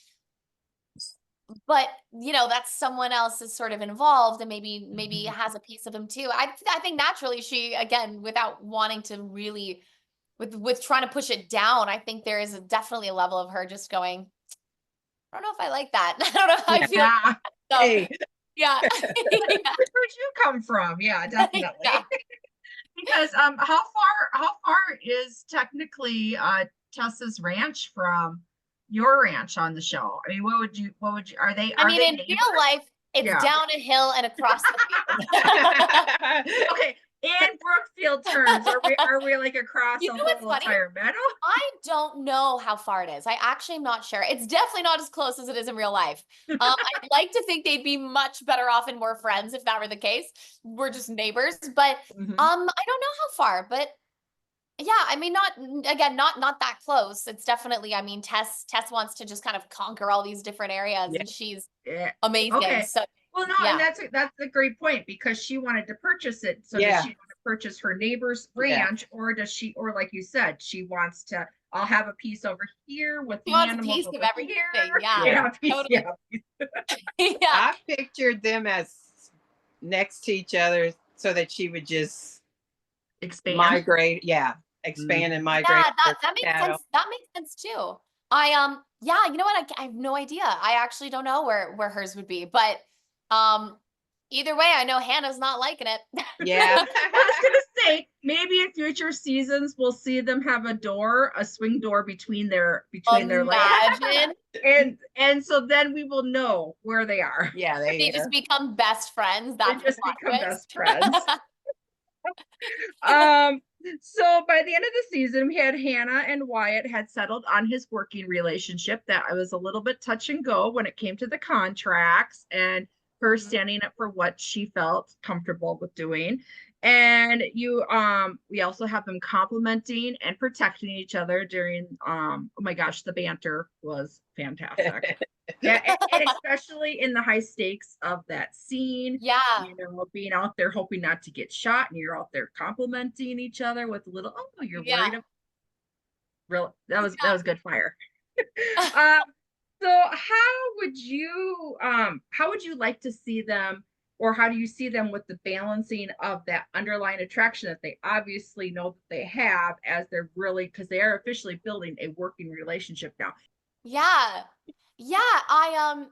Speaker 2: but that's someone else is sort of involved and maybe
Speaker 3: Mhm.
Speaker 2: has a piece of him too. I think naturally she again without wanting to really with trying to push it down, I think there is definitely a level of her just going, I don't know if I like that. I don't know how I feel.
Speaker 1: Yeah.
Speaker 2: So,
Speaker 3: Hey.
Speaker 2: yeah.
Speaker 1: Where'd you come from? Yeah, definitely.
Speaker 2: Yeah.
Speaker 1: Because how far is technically Tessa's ranch from your ranch on the show? I mean, what would you
Speaker 2: I
Speaker 1: are
Speaker 2: mean,
Speaker 1: they
Speaker 2: in
Speaker 1: neighbors?
Speaker 2: real life, it's
Speaker 1: Yeah.
Speaker 2: down a hill and across the field.
Speaker 1: Okay, in Brookfield terms, are we like across
Speaker 2: You
Speaker 1: a
Speaker 2: know what's
Speaker 1: whole
Speaker 2: funny?
Speaker 1: entire meadow?
Speaker 2: I don't know how far it is. I actually am not sure. It's definitely not as close as it is in real life. I'd like to think they'd be much better off and more friends if that were the case. We're just neighbors, but
Speaker 1: Mhm.
Speaker 2: I don't know how far, but yeah, I mean, not that close. It's definitely, I mean, Tess wants to just kind of conquer all these different areas,
Speaker 3: Yeah.
Speaker 2: and she's
Speaker 1: Yeah.
Speaker 2: amazing.
Speaker 1: Okay.
Speaker 2: So
Speaker 1: Well, no, and
Speaker 2: yeah,
Speaker 1: that's a great point because she wanted to purchase it. So does
Speaker 3: Yeah.
Speaker 1: she want to purchase her neighbor's
Speaker 3: Yeah.
Speaker 1: ranch, or does she, or like you said, she wants to I'll have a piece over here with
Speaker 2: She
Speaker 1: the
Speaker 2: wants a
Speaker 1: animals
Speaker 2: piece of
Speaker 1: over
Speaker 2: everything.
Speaker 1: here.
Speaker 2: Yeah,
Speaker 3: Yeah.
Speaker 2: totally.
Speaker 1: Yeah.
Speaker 2: Yeah.
Speaker 3: I pictured them as next to each other so that she would just
Speaker 1: Expand.
Speaker 3: migrate. Yeah. Expand and migrate.
Speaker 2: Yeah,
Speaker 3: her
Speaker 2: that makes
Speaker 3: shadow.
Speaker 2: sense. That makes sense too. Yeah, you know what? I have no idea. I actually don't know where hers would be, but either way, I know Hannah's not liking it.
Speaker 3: Yeah.
Speaker 1: I was gonna say maybe in future seasons we'll see them have a swing door between their legs,
Speaker 2: Imagine
Speaker 1: and so then we will know where they are.
Speaker 3: Yeah.
Speaker 2: they just become best friends.
Speaker 1: They
Speaker 2: That's the
Speaker 1: just
Speaker 2: plot
Speaker 1: become
Speaker 2: twist.
Speaker 1: best friends. So by the end of the season, we had Hannah and Wyatt had settled on his working relationship that I was a little bit touch and go when it came to the contracts and her standing up for what she felt comfortable with doing. And we also have them complimenting and protecting each other during oh my gosh, the banter was fantastic. Yeah, and especially in the high stakes of that scene,
Speaker 2: Yeah.
Speaker 1: being out there hoping not to get shot, and you're out there complimenting each other with a little, oh, you're
Speaker 2: Yeah.
Speaker 1: worried. Real, that
Speaker 2: Yeah.
Speaker 1: was good fire. um, so how would you like to see them, or how do you see them with the balancing of that underlying attraction that they obviously know that they have, as they're really, because they are officially building a working relationship now.
Speaker 2: Yeah. Yeah. I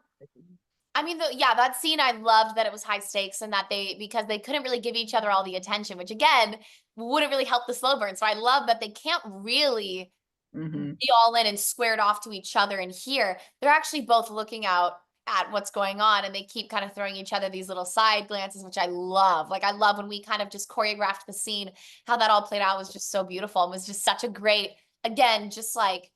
Speaker 2: mean, that scene, I loved that it was high stakes and that because they couldn't really give each other all the attention, which again, wouldn't really help the slow burn. So I love that they can't really be all in and squared off to each other. And here, they're actually both looking out at what's going on, and they keep kind of throwing each other these little side glances, which I love. Like, I love when we kind of just choreographed the scene, how that all played out was just so beautiful. It was just such a great, again, just like,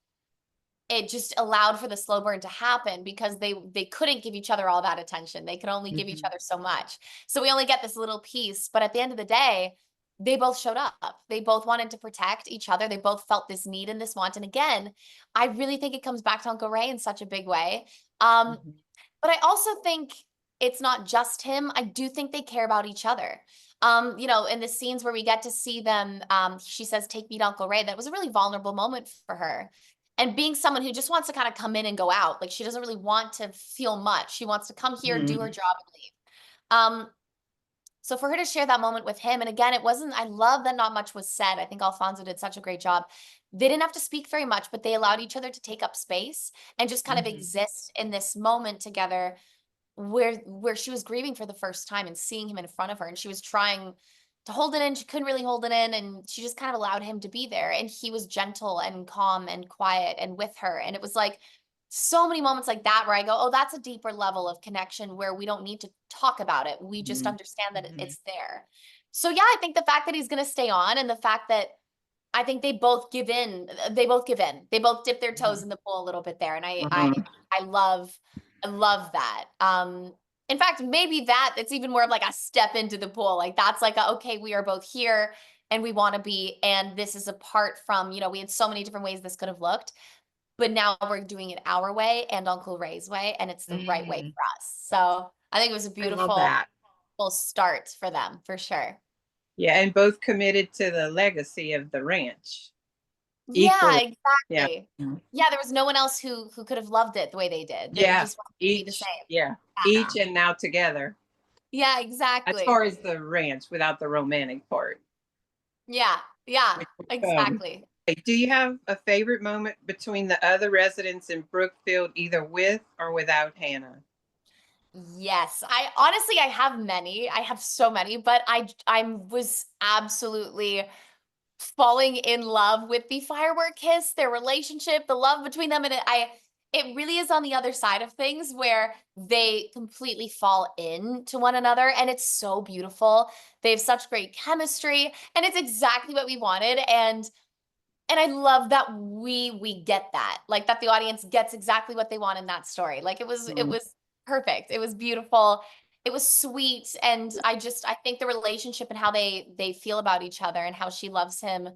Speaker 2: it just allowed for the slow burn to happen because they couldn't give each other all that attention. They could only give each other so much. So we only get this little piece, but at the end of the day, they both showed up. They both wanted to protect each other. They both felt this need and this want. And again, I really think it comes back to Uncle Ray in such a big way. But I also think it's not just him. I do think they care about each other. In the scenes where we get to see them, she says, "Take me to Uncle Ray." That was a really vulnerable moment for her. And being someone who just wants to kind of come in and go out, like she doesn't really want to feel much. She wants to come here, do her job, and leave. So for her to share that moment with him, and again, I love that not much was said. I think Alfonso did such a great job. They didn't have to speak very much, but they allowed each other to take up space and just kind of exist in this moment together where she was grieving for the first time and seeing him in front of her. And she was trying to hold it in. She couldn't really hold it in. And she just kind of allowed him to be there. And he was gentle and calm and quiet and with her. And it was like so many moments like that where I go, oh, that's a deeper level of connection where we don't need to talk about it. We just understand that it's there. So yeah, I think the fact that he's going to stay on, and the fact that I think they both give in. They both give in. They both dip their toes in the pool a little bit there. And I love that. In fact, maybe it's even more of like a step into the pool. Like that's like, okay, we are both here and we want to be, and this is apart from, we had so many different ways this could have looked, but now we're doing it our way and Uncle Ray's way, and it's the right way for us. So I think it was a beautiful start for them, for sure.
Speaker 3: Yeah, and both committed to the legacy of the ranch.
Speaker 2: Yeah,
Speaker 3: Equally.
Speaker 2: exactly. Yeah, there was no one else who could have loved it the way they did. They just wanted to be the same.
Speaker 3: Yeah, each and now together.
Speaker 2: Yeah, exactly.
Speaker 3: As far as the ranch, without the romantic part.
Speaker 2: Yeah, exactly.
Speaker 3: Do you have a favorite moment between the other residents in Brookfield, either with or without Hannah?
Speaker 2: Yes, I have many. I have so many, but I was absolutely falling in love with the firework kiss, their relationship, the love between them, and it really is on the other side of things where they completely fall into one another, and it's so beautiful. They have such great chemistry, and it's exactly what we wanted, and I love that we get that, like that the audience gets exactly what they want in that story. Like it was perfect. It was beautiful. It was sweet. And I think the relationship and how they feel about each other and how she loves him,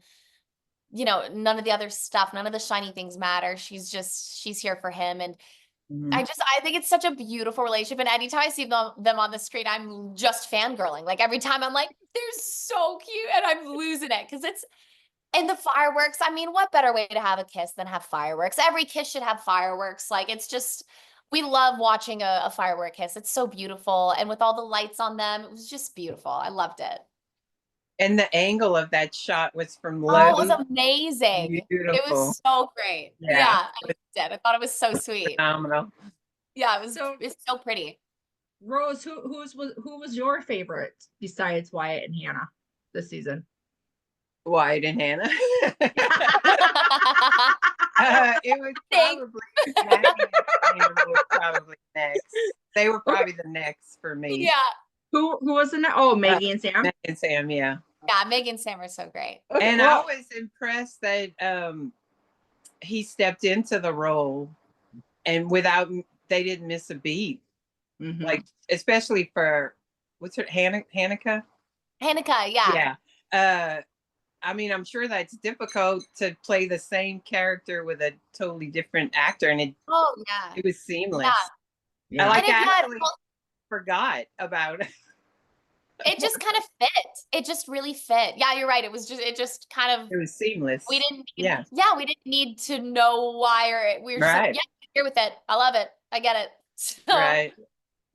Speaker 2: none of the other stuff, none of the shiny things matter. She's here for him. And I think it's such a beautiful relationship. And anytime I see them on the street, I'm just fangirling. Like every time I'm like, they're so cute, and I'm losing it. Cause And the fireworks, I mean, what better way to have a kiss than have fireworks? Every kiss should have fireworks. Like, it's just, we love watching a firework kiss. It's so beautiful. And with all the lights on them, it was just beautiful. I loved it.
Speaker 3: And the angle of that shot was from
Speaker 2: Oh,
Speaker 3: low.
Speaker 2: it was amazing. It
Speaker 3: Beautiful.
Speaker 2: was so great.
Speaker 3: Yeah.
Speaker 2: Yeah, I loved it. I thought it was so sweet.
Speaker 3: Phenomenal.
Speaker 2: Yeah, it was
Speaker 1: So-
Speaker 2: it's so pretty.
Speaker 1: Rose, who was your favorite besides Wyatt and Hannah this season?
Speaker 3: Wyatt and Hannah. It was
Speaker 2: Thanks.
Speaker 3: probably Maggie and Hannah were probably next. They were probably the next for me.
Speaker 2: Yeah.
Speaker 1: Who was in that? Oh, Maggie and Sam.
Speaker 3: Meg and Sam, yeah.
Speaker 2: Yeah, Megan and Sam are so great.
Speaker 1: Okay,
Speaker 3: And
Speaker 1: well,
Speaker 3: I was impressed that he stepped into the role and they didn't miss a beat.
Speaker 1: mhm.
Speaker 3: Like, especially for what's her Hanukkah?
Speaker 2: Hanukkah, yeah.
Speaker 3: Yeah. I mean, I'm sure that's difficult to play the same character with a totally different actor, and it
Speaker 2: Oh, yeah.
Speaker 3: was seamless.
Speaker 1: Yeah.
Speaker 3: I like
Speaker 2: And it had-
Speaker 3: actually forgot about it.
Speaker 2: It just kind of fit. It just really fit. Yeah, you're right. It just kind of,
Speaker 3: It was seamless.
Speaker 2: we didn't,
Speaker 3: Yeah.
Speaker 2: we didn't need to know why, or we were just like,
Speaker 3: Right.
Speaker 2: yeah, here with it. I love it. I get it. So,
Speaker 3: Right.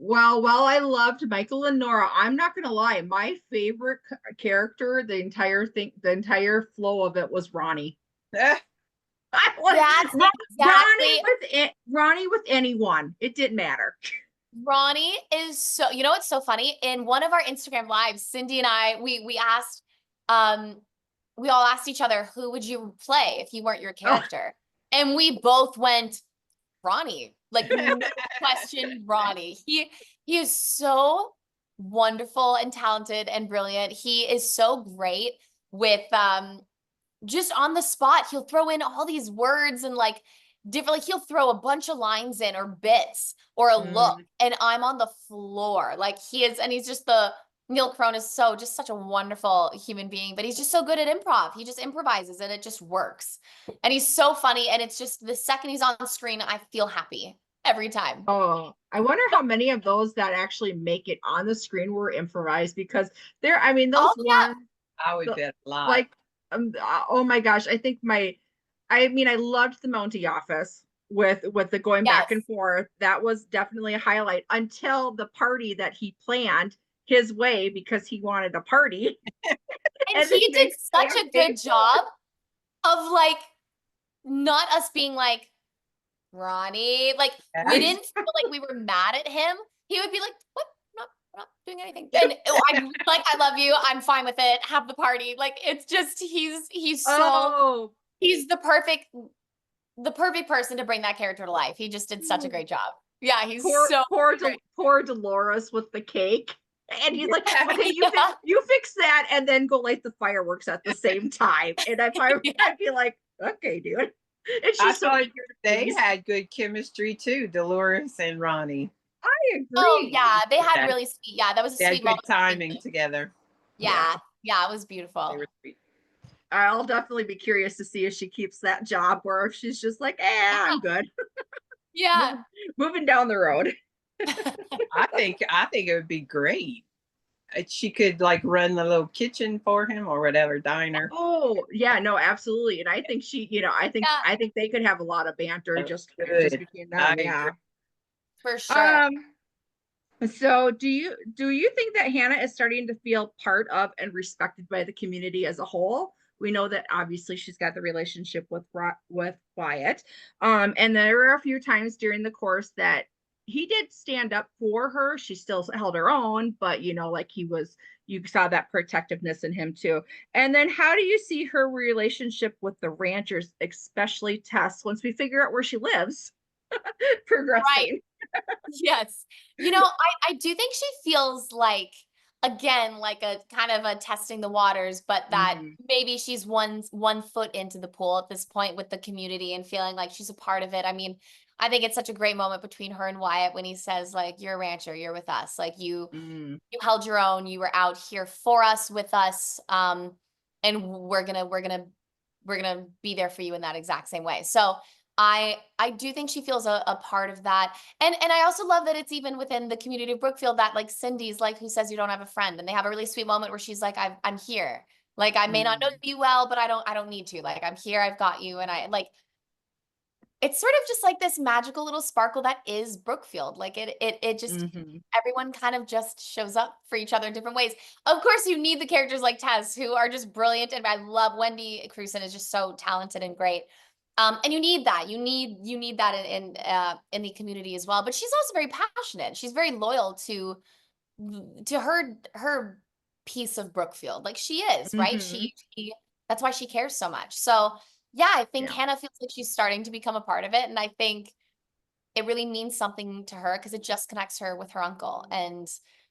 Speaker 1: Well, while I loved Michael and Nora, I'm not gonna lie, my favorite character, the entire flow of it was Ronnie. I was
Speaker 2: That's exactly.
Speaker 1: Ronnie with anyone. It didn't matter.
Speaker 2: Ronnie is so, you know what's so funny? In one of our Instagram lives, Cindy and I, we asked, we all asked each other, who would you play if you weren't your character? And we both went, Ronnie, like no question, Ronnie. He is so wonderful and talented and brilliant. He is so great with just on the spot. He'll throw in all these words and like different, like he'll throw a bunch of lines in or bits or a look, and I'm on the floor. Like he's just Neil Crone is just such a wonderful human being, but he's just so good at improv. He just improvises and it just works. And he's so funny. And it's just the second he's on screen, I feel happy every time.
Speaker 1: Oh, I wonder how many of those that actually make it on the screen were improvised, because those
Speaker 2: Oh, yeah.
Speaker 1: ones
Speaker 3: I would bet a lot.
Speaker 1: like oh my gosh, I think I loved the Mountie office with the going back and forth. That was definitely a highlight until the party that he planned his way because he wanted a party.
Speaker 2: And he did such a good job of like not us being like, Ronnie, like we didn't feel like we were mad at him. He would be like, what? I'm not doing anything. And I'm like, I love you. I'm fine with it. Have the party. Like it's just he's so he's the perfect person to bring that character to life. He just did such a great job. Yeah, he's
Speaker 1: poor Dolores with the cake. And he's like, okay, you fix that and then go light the fireworks at the same time. And I'd be like, okay, dude. And she's
Speaker 3: they had good chemistry too, Dolores and Ronnie.
Speaker 1: I agree.
Speaker 2: Oh yeah, they had really sweet. Yeah, that was a
Speaker 3: They
Speaker 2: sweet
Speaker 3: had
Speaker 2: moment.
Speaker 3: good timing together.
Speaker 2: Yeah, it was beautiful.
Speaker 3: They were sweet.
Speaker 1: I'll definitely be curious to see if she keeps that job or if she's just like, I'm good.
Speaker 2: Yeah.
Speaker 1: Moving down the road.
Speaker 3: I think it would be great. She could like run the little kitchen for him or whatever, diner.
Speaker 1: Oh yeah, no, absolutely. And I think I think they could have a lot of banter just between them. Yeah.
Speaker 2: For sure.
Speaker 1: So do you think that Hannah is starting to feel part of and respected by the community as a whole? We know that obviously she's got the relationship with Wyatt. And there were a few times during the course that he did stand up for her. She still held her own, but like you saw that protectiveness in him too. And then how do you see her relationship with the ranchers, especially Tess, once we figure out where she lives, progressing?
Speaker 2: Right. Yes. I do think she feels like, again, like a kind of a testing the waters, but that maybe she's one foot into the pool at this point with the community and feeling like she's a part of it. I mean, I think it's such a great moment between her and Wyatt when he says, like, you're a rancher, you're with us. Like you held your own, you were out here for us, with us. And we're gonna be there for you in that exact same way. So I do think she feels a part of that. And I also love that it's even within the community of Brookfield that like Cindy's like, who says you don't have a friend, and they have a really sweet moment where she's like, I'm here. Like, I may not know
Speaker 1: Mm.
Speaker 2: you well, but I don't need to. Like, I'm here, I've got you. And I like, it's sort of just like this magical little sparkle that is Brookfield. Like it just,
Speaker 1: Mhm.
Speaker 2: everyone kind of just shows up for each other in different ways. Of course, you need the characters like Tess, who are just brilliant. And I love Wendy Crewson is just so talented and great. And you need that. You need that in the community as well. But she's also very passionate. She's very loyal to her piece of Brookfield. Like she is, right?
Speaker 1: Mhm.
Speaker 2: She that's why she cares so much. So yeah, I think
Speaker 1: Yeah.
Speaker 2: Hannah feels like she's starting to become a part of it. And I think it really means something to her because it just connects her with her uncle. And,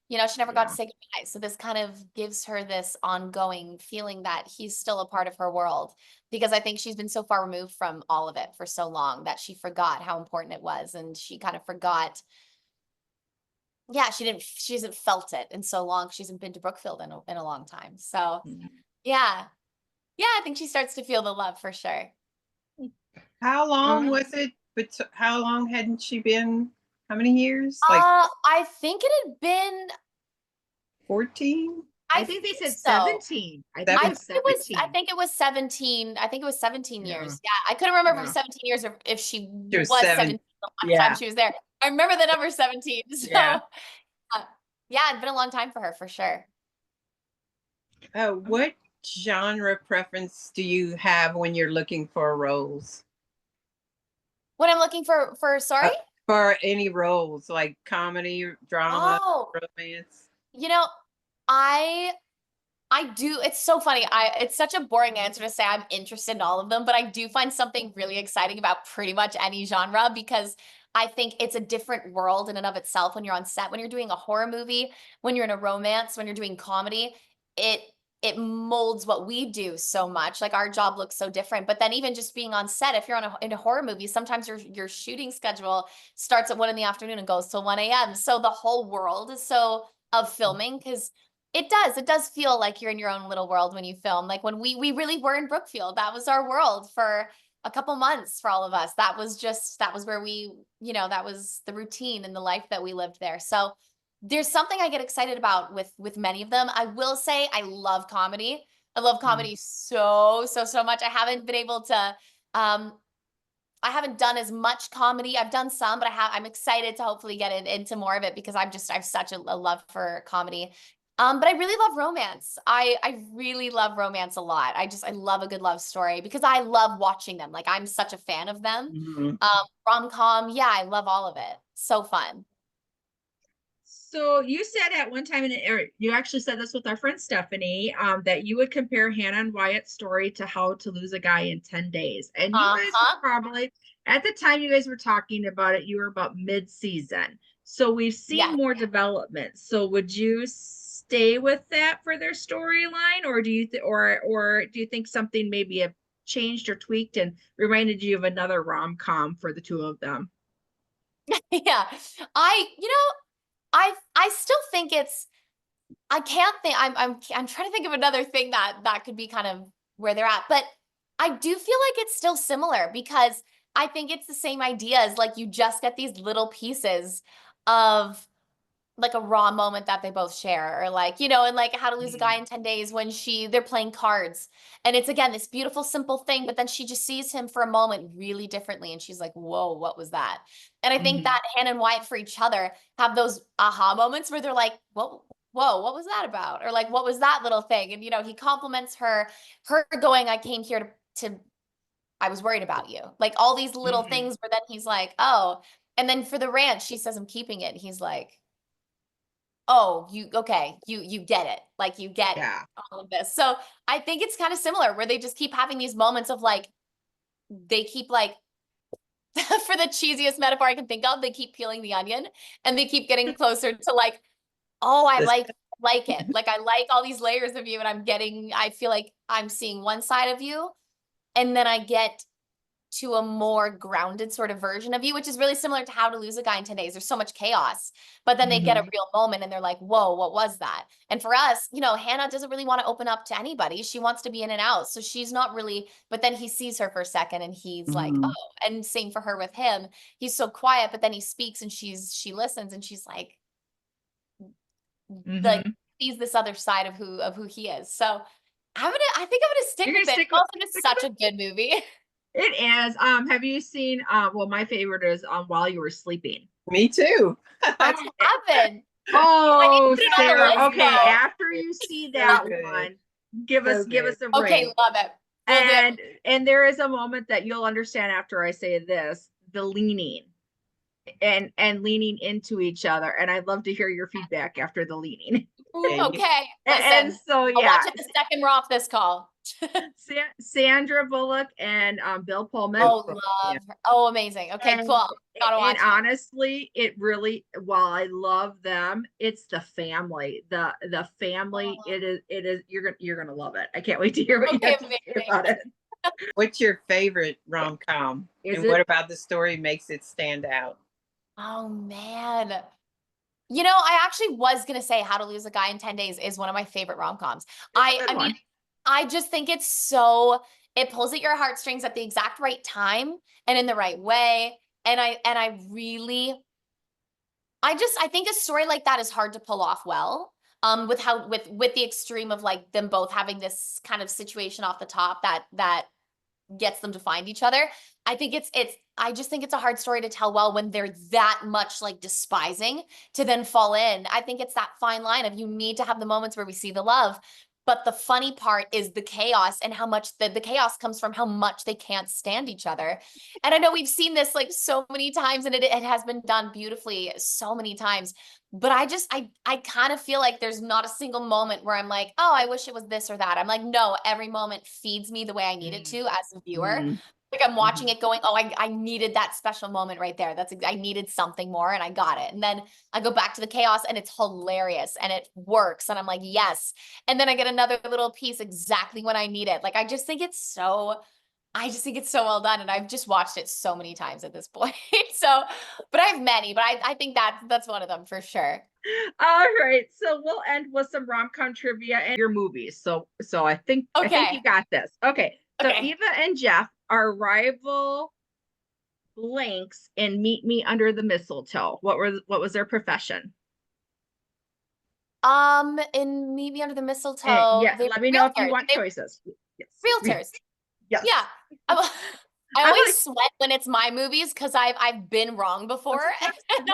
Speaker 2: you know, she never got to
Speaker 1: Yeah.
Speaker 2: say goodbye. So this kind of gives her this ongoing feeling that he's still a part of her world because I think she's been so far removed from all of it for so long that she forgot how important it was. And she kind of forgot. Yeah, she hasn't felt it in so long. She hasn't been to Brookfield in a long time. So
Speaker 1: Mhm.
Speaker 2: yeah. Yeah, I think she starts to feel the love for sure.
Speaker 3: How long
Speaker 1: Uh,
Speaker 3: was it? But how long hadn't she been? How many years? Like
Speaker 2: I think it had been
Speaker 3: 14?
Speaker 2: I
Speaker 1: I think they
Speaker 2: think
Speaker 1: said
Speaker 2: so.
Speaker 1: 17. I think
Speaker 2: I
Speaker 1: it
Speaker 3: Seven?
Speaker 1: was
Speaker 2: think it was I
Speaker 1: 17.
Speaker 2: think it was 17. I think it was 17
Speaker 1: Yeah.
Speaker 2: years. Yeah. I couldn't remember if it
Speaker 1: Yeah.
Speaker 2: was 17 years or if she
Speaker 3: She was
Speaker 2: was
Speaker 3: 7.
Speaker 2: 17 the last time
Speaker 3: Yeah.
Speaker 2: she was there. I remember the number 17. So
Speaker 3: Yeah.
Speaker 2: yeah, it's been a long time for her for sure.
Speaker 3: What genre preference do you have when you're looking for roles?
Speaker 2: What I'm looking for sorry?
Speaker 3: Uh, for any roles, like comedy, drama,
Speaker 2: Oh,
Speaker 3: romance?
Speaker 2: you know, I I do. It's so funny. It's such a boring answer to say I'm interested in all of them, but I do find something really exciting about pretty much any genre because I think it's a different world in and of itself when you're on set, when you're doing a horror movie, when you're in a romance, when you're doing comedy, it it molds what we do so much. Like our job looks so different. But then even just being on set, if you're in a horror movie, sometimes your shooting schedule starts at 1 in the afternoon and goes till 1 a.m. So the whole world is so of filming because it does feel like you're in your own little world when you film. Like when we really were in Brookfield, that was our world for a couple months for all of us. That was where we, you know, that was the routine and the life that we lived there. So there's something I get excited about with many of them. I will say I love comedy. I love
Speaker 3: Mm.
Speaker 2: comedy so much. Um I haven't done as much comedy. I've done some, but I'm excited to hopefully get into more of it because I have such a love for comedy. But I really love romance. I really love romance a lot. I love a good love story because I love watching them. Like I'm such a fan of them.
Speaker 3: Mhm.
Speaker 2: Rom-com, yeah, I love all of it. So fun.
Speaker 1: So you said at one time, you actually said this with our friend Stephanie, that you would compare Hannah and Wyatt's story to How to Lose a Guy in 10 Days. And you guys were
Speaker 2: Uh-huh.
Speaker 1: probably, at the time you guys were talking about it, you were about mid-season. So we've seen
Speaker 2: Yes.
Speaker 1: more development. So would you stay with that for their storyline, or do you or do you think something maybe have changed or tweaked and reminded you of another rom-com for the two of them?
Speaker 2: Yeah. You know, I still think I can't think I'm trying to think of another thing that could be kind of where they're at. But I do feel like it's still similar because I think it's the same ideas. Like you just get these little pieces of like a raw moment that they both share or like, you know, and like How to Lose a Guy in 10 Days when they're playing cards. And it's again this beautiful, simple thing, but then she just sees him for a moment really differently. And she's like, whoa, what was that? And I think
Speaker 1: Mhm.
Speaker 2: that Hannah and Wyatt for each other have those aha moments where they're like, whoa, what was that about? Or like, what was that little thing? And you know, he compliments her going, I came here to I was worried about you. Like all these little
Speaker 1: Mhm.
Speaker 2: things where then he's like, oh, and then for the ranch, she says, I'm keeping it. And he's like, oh, you get it. Like you get
Speaker 1: Yeah.
Speaker 2: all of this. So I think it's kind of similar where they just keep having these moments of like, they keep like, for the cheesiest metaphor I can think of, they keep peeling the onion and they keep getting closer to like, oh,
Speaker 3: This-
Speaker 2: like it. Like I like all these layers of you and I feel like I'm seeing one side of you and then I get to a more grounded sort of version of you, which is really similar to How to Lose a Guy in 10 Days. There's so much chaos, but then they get a
Speaker 1: Mhm.
Speaker 2: real moment and they're like, whoa, what was that? And for us, you know, Hannah doesn't really want to open up to anybody. She wants to be in and out. So she's not really, but then he sees her for a second and he's like,
Speaker 3: Mhm.
Speaker 2: oh, and same for her with him. He's so quiet, but then he speaks and she listens and she's like
Speaker 1: Mhm.
Speaker 2: sees this other side of who he is. So I think I'm gonna stick
Speaker 1: You're
Speaker 2: with
Speaker 1: gonna
Speaker 2: it.
Speaker 1: stick
Speaker 2: It's
Speaker 1: with-
Speaker 2: also just
Speaker 1: stick
Speaker 2: such a good movie.
Speaker 1: It is. Have you seen well, my favorite is While You Were Sleeping.
Speaker 3: Me too.
Speaker 2: I haven't.
Speaker 1: Oh,
Speaker 2: put it on the
Speaker 1: Sarah.
Speaker 2: list,
Speaker 1: Okay,
Speaker 2: though.
Speaker 1: after you see
Speaker 3: So
Speaker 1: that
Speaker 3: good.
Speaker 1: one, give
Speaker 3: So
Speaker 1: us
Speaker 3: good.
Speaker 1: a
Speaker 2: Okay,
Speaker 1: ring.
Speaker 2: love it. Will do.
Speaker 1: And there is a moment that you'll understand after I say this, the leaning and leaning into each other. And I'd love to hear your feedback after the leaning.
Speaker 2: Ooh,
Speaker 3: Yeah,
Speaker 2: okay,
Speaker 1: And
Speaker 2: listen,
Speaker 1: so
Speaker 2: I'll
Speaker 1: yeah,
Speaker 2: watch it the second we're off this call.
Speaker 1: Sandra Bullock and Bill Pullman.
Speaker 2: Oh,
Speaker 3: Yeah.
Speaker 2: love her. Oh, amazing. Okay,
Speaker 1: And,
Speaker 2: cool. Gotta watch
Speaker 1: and
Speaker 2: it.
Speaker 1: honestly, it really, while I love them, it's the family. The family,
Speaker 2: Oh.
Speaker 1: it is you're gonna love it. I can't wait to hear what you
Speaker 2: Okay,
Speaker 1: have to say
Speaker 2: amazing.
Speaker 1: about it.
Speaker 3: What's your favorite rom-com?
Speaker 1: Is
Speaker 3: And
Speaker 1: it
Speaker 3: what about the story makes it stand out?
Speaker 2: Oh man. You know, I actually was gonna say How to Lose a Guy in 10 Days is one of my favorite rom-coms.
Speaker 1: a good
Speaker 2: I mean,
Speaker 1: one.
Speaker 2: I just think it's so, it pulls at your heartstrings at the exact right time and in the right way. And I really, I think a story like that is hard to pull off well. With how with the extreme of like them both having this kind of situation off the top that gets them to find each other. I think I just think it's a hard story to tell well when they're that much like despising to then fall in. I think it's that fine line of you need to have the moments where we see the love. But the funny part is the chaos and how much the chaos comes from how much they can't stand each other. And I know we've seen this like so many times and it has been done beautifully so many times. But I kind of feel like there's not a single moment where I'm like, oh, I wish it was this or that. I'm like, no, every moment feeds me the way I need it to as a viewer.
Speaker 1: Mhm.
Speaker 2: Like I'm watching it going, oh, I needed that special moment right there. I needed something more and I got it. And then I go back to the chaos and it's hilarious and it works. And I'm like, yes. And then I get another little piece exactly when I need it. Like, I just think it's so well done. And I've just watched it so many times at this point. So, but I have many, but I think that's one of them for sure.
Speaker 1: All right, so we'll end with some rom-com trivia and your movies. So I think
Speaker 2: Okay.
Speaker 1: you got this. Okay, so
Speaker 2: Okay.
Speaker 1: Eva and Jeff are rival blanks in Meet Me Under the Mistletoe. What was their profession?
Speaker 2: In Meet Me Under the Mistletoe,
Speaker 1: Yeah,
Speaker 2: they
Speaker 1: let
Speaker 2: were
Speaker 1: me know if you
Speaker 2: realtors.
Speaker 1: want
Speaker 2: They
Speaker 1: choices. Yes.
Speaker 2: realtors.
Speaker 1: Yes.
Speaker 2: Yeah. I'm- I
Speaker 1: I'm
Speaker 2: always
Speaker 1: like-
Speaker 2: sweat when it's my movies because I've been wrong before. And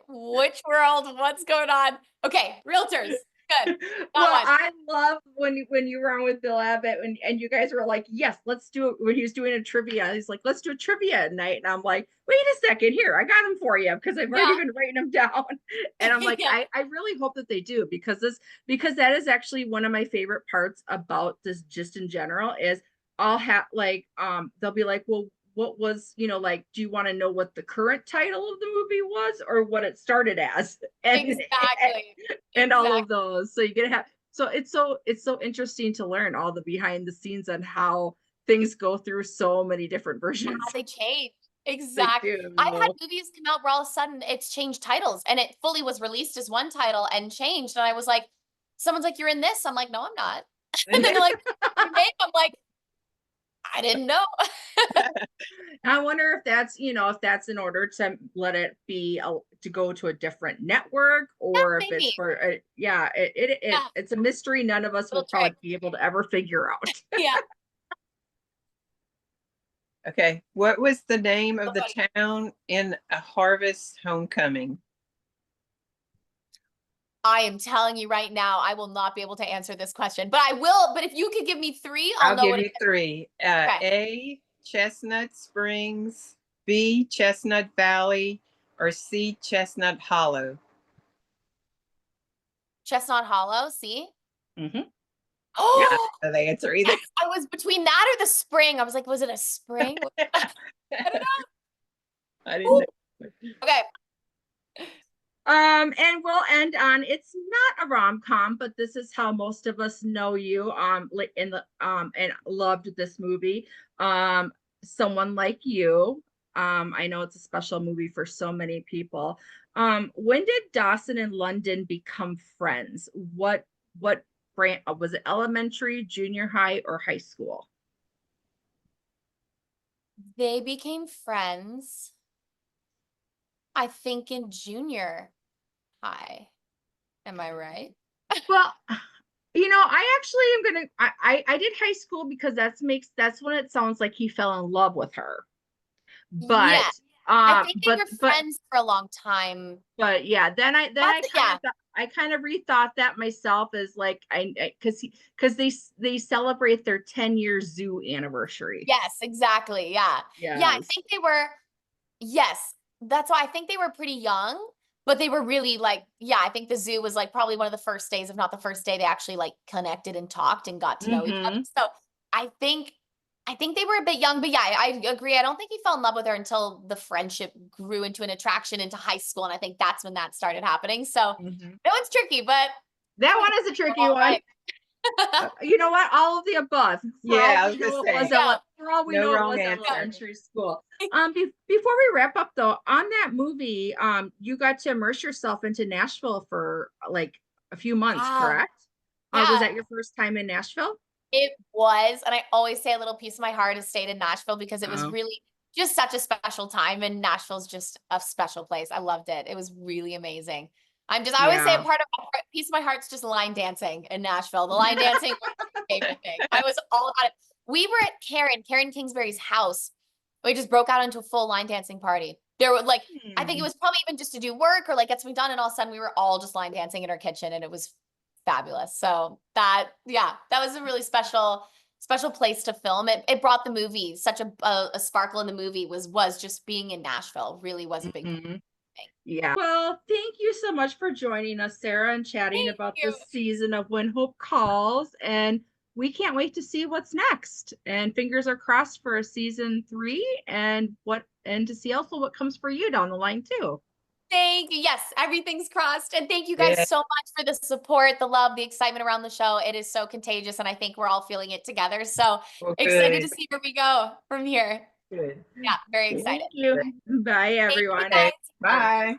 Speaker 2: which world? What's going on? Okay, realtors. Good.
Speaker 1: Well,
Speaker 2: Got one.
Speaker 1: I love when you were on with Bill Abbott and you guys were like, yes, let's do it. When he was doing a trivia, he's like, let's do a trivia at night. And I'm like, wait a second, here, I got them for you because I've already
Speaker 2: Yeah.
Speaker 1: been writing them down. And I'm like,
Speaker 2: Yeah.
Speaker 1: I really hope that they do because that is actually one of my favorite parts about this just in general is I'll have like they'll be like, well, what was, like, do you want to know what the current title of the movie was or what it started as? And
Speaker 2: Exactly.
Speaker 1: and all of
Speaker 2: Exactly.
Speaker 1: those. So you get to have so it's so interesting to learn all the behind the scenes on how things go through so many different versions.
Speaker 2: How they change.
Speaker 1: They
Speaker 2: Exactly.
Speaker 1: do.
Speaker 2: I've had movies come out where all of a sudden it's changed titles and it fully was released as one title and changed. And I was like, someone's like, you're in this. I'm like, no, I'm not. And then they're like, remake. I'm like, I didn't know.
Speaker 1: I wonder if that's if that's in order to let it be to go to a different network or if it's
Speaker 2: Maybe.
Speaker 1: for yeah,
Speaker 2: Yeah.
Speaker 1: it's a mystery none of us will
Speaker 2: Little
Speaker 1: probably
Speaker 2: trick.
Speaker 1: be able to ever figure out.
Speaker 2: Yeah.
Speaker 3: Okay. What was the name of the
Speaker 2: Okay.
Speaker 3: town in A Harvest Homecoming?
Speaker 2: I am telling you right now, I will not be able to answer this question, but I will. But if you could give me three, I'll know
Speaker 3: Give
Speaker 2: what
Speaker 3: you
Speaker 2: it is.
Speaker 3: three.
Speaker 2: Okay.
Speaker 3: A, Chestnut Springs, B, Chestnut Valley, or C, Chestnut Hollow.
Speaker 2: Chestnut Hollow. See?
Speaker 1: Mhm.
Speaker 2: Oh,
Speaker 3: So the answer either.
Speaker 2: yes, I was between that or the spring. I was like, was it a spring? I don't know.
Speaker 3: I didn't know.
Speaker 2: Okay.
Speaker 1: And we'll end on it's not a rom-com, but this is how most of us know you in the and loved this movie. Someone Like You. I know it's a special movie for so many people. When did Dawson and London become friends? What brand was it, elementary, junior high, or high school?
Speaker 2: They became friends, I think, in junior high. Am I right?
Speaker 1: Well, I actually am gonna. I did high school because that's when it sounds like he fell in love with her.
Speaker 2: Yeah,
Speaker 1: But
Speaker 2: I think they
Speaker 1: but
Speaker 2: were friends for a long time.
Speaker 1: yeah, then I kind
Speaker 2: Yeah.
Speaker 1: of I kind of rethought that myself as like because they celebrate their 10-year zoo anniversary.
Speaker 2: Yes, exactly. Yeah. Yeah, I
Speaker 1: Yes.
Speaker 2: think they were, yes, that's why I think they were pretty young, but they were really like, yeah, I think the zoo was like probably one of the first days, if not the first day, they actually like connected and talked and got to know each other.
Speaker 1: Mm-hmm.
Speaker 2: So I think I think they were a bit young, but yeah, I agree. I don't think he fell in love with her until the friendship grew into an attraction into high school. And I think that's when that started happening. So
Speaker 1: Mm-hmm.
Speaker 2: no, it's tricky, but
Speaker 1: That
Speaker 2: I
Speaker 1: one
Speaker 2: think
Speaker 1: is a
Speaker 2: it's
Speaker 1: tricky
Speaker 2: all
Speaker 1: one.
Speaker 2: right.
Speaker 1: You know what? All of the above.
Speaker 3: Yeah, I was gonna say,
Speaker 1: For all we
Speaker 3: no
Speaker 1: know, it
Speaker 3: wrong
Speaker 1: was
Speaker 3: answer.
Speaker 1: elementary school. Before we wrap up though, on that movie, you got to immerse yourself into Nashville for like a few months,
Speaker 2: Yeah.
Speaker 1: correct? Was
Speaker 2: Yeah.
Speaker 1: that your first time in Nashville?
Speaker 2: It was, and I always say a little piece of my heart has stayed in Nashville because it was
Speaker 1: Oh.
Speaker 2: really just such a special time, and Nashville's just a special place. I loved it. It was really amazing. I always say a
Speaker 1: Yeah.
Speaker 2: part of piece of my heart's just line dancing in Nashville. The line dancing was my favorite thing. I was all about it. We were at Karen Kingsbury's house. We just broke out into a full line dancing party. There were like, I think it was probably even just to do work or like get something done, and all of a sudden we were all just line dancing in her kitchen, and it was fabulous. So that, yeah, that was a really special place to film. It brought the movie such a sparkle in the movie was just being in Nashville really was a big thing.
Speaker 1: Mhm. Yeah. Well, thank you so much for joining us, Sarah, and chatting
Speaker 2: Thank
Speaker 1: about
Speaker 2: you.
Speaker 1: this season of When Hope Calls. And we can't wait to see what's next. And fingers are crossed for a season 3 and to see also what comes for you down the line too.
Speaker 2: Thank you. Yes, everything's crossed. And thank you
Speaker 3: Yeah.
Speaker 2: guys so much for the support, the love, the excitement around the show. It is so contagious, and I think we're all feeling it together. So
Speaker 3: Well,
Speaker 2: excited to
Speaker 3: good.
Speaker 2: see where we go from here.
Speaker 3: Good.
Speaker 2: Yeah, very
Speaker 1: Thank
Speaker 2: excited.
Speaker 1: you. Bye,
Speaker 2: Thank you
Speaker 1: everyone.
Speaker 3: Okay.
Speaker 2: guys.
Speaker 3: Bye.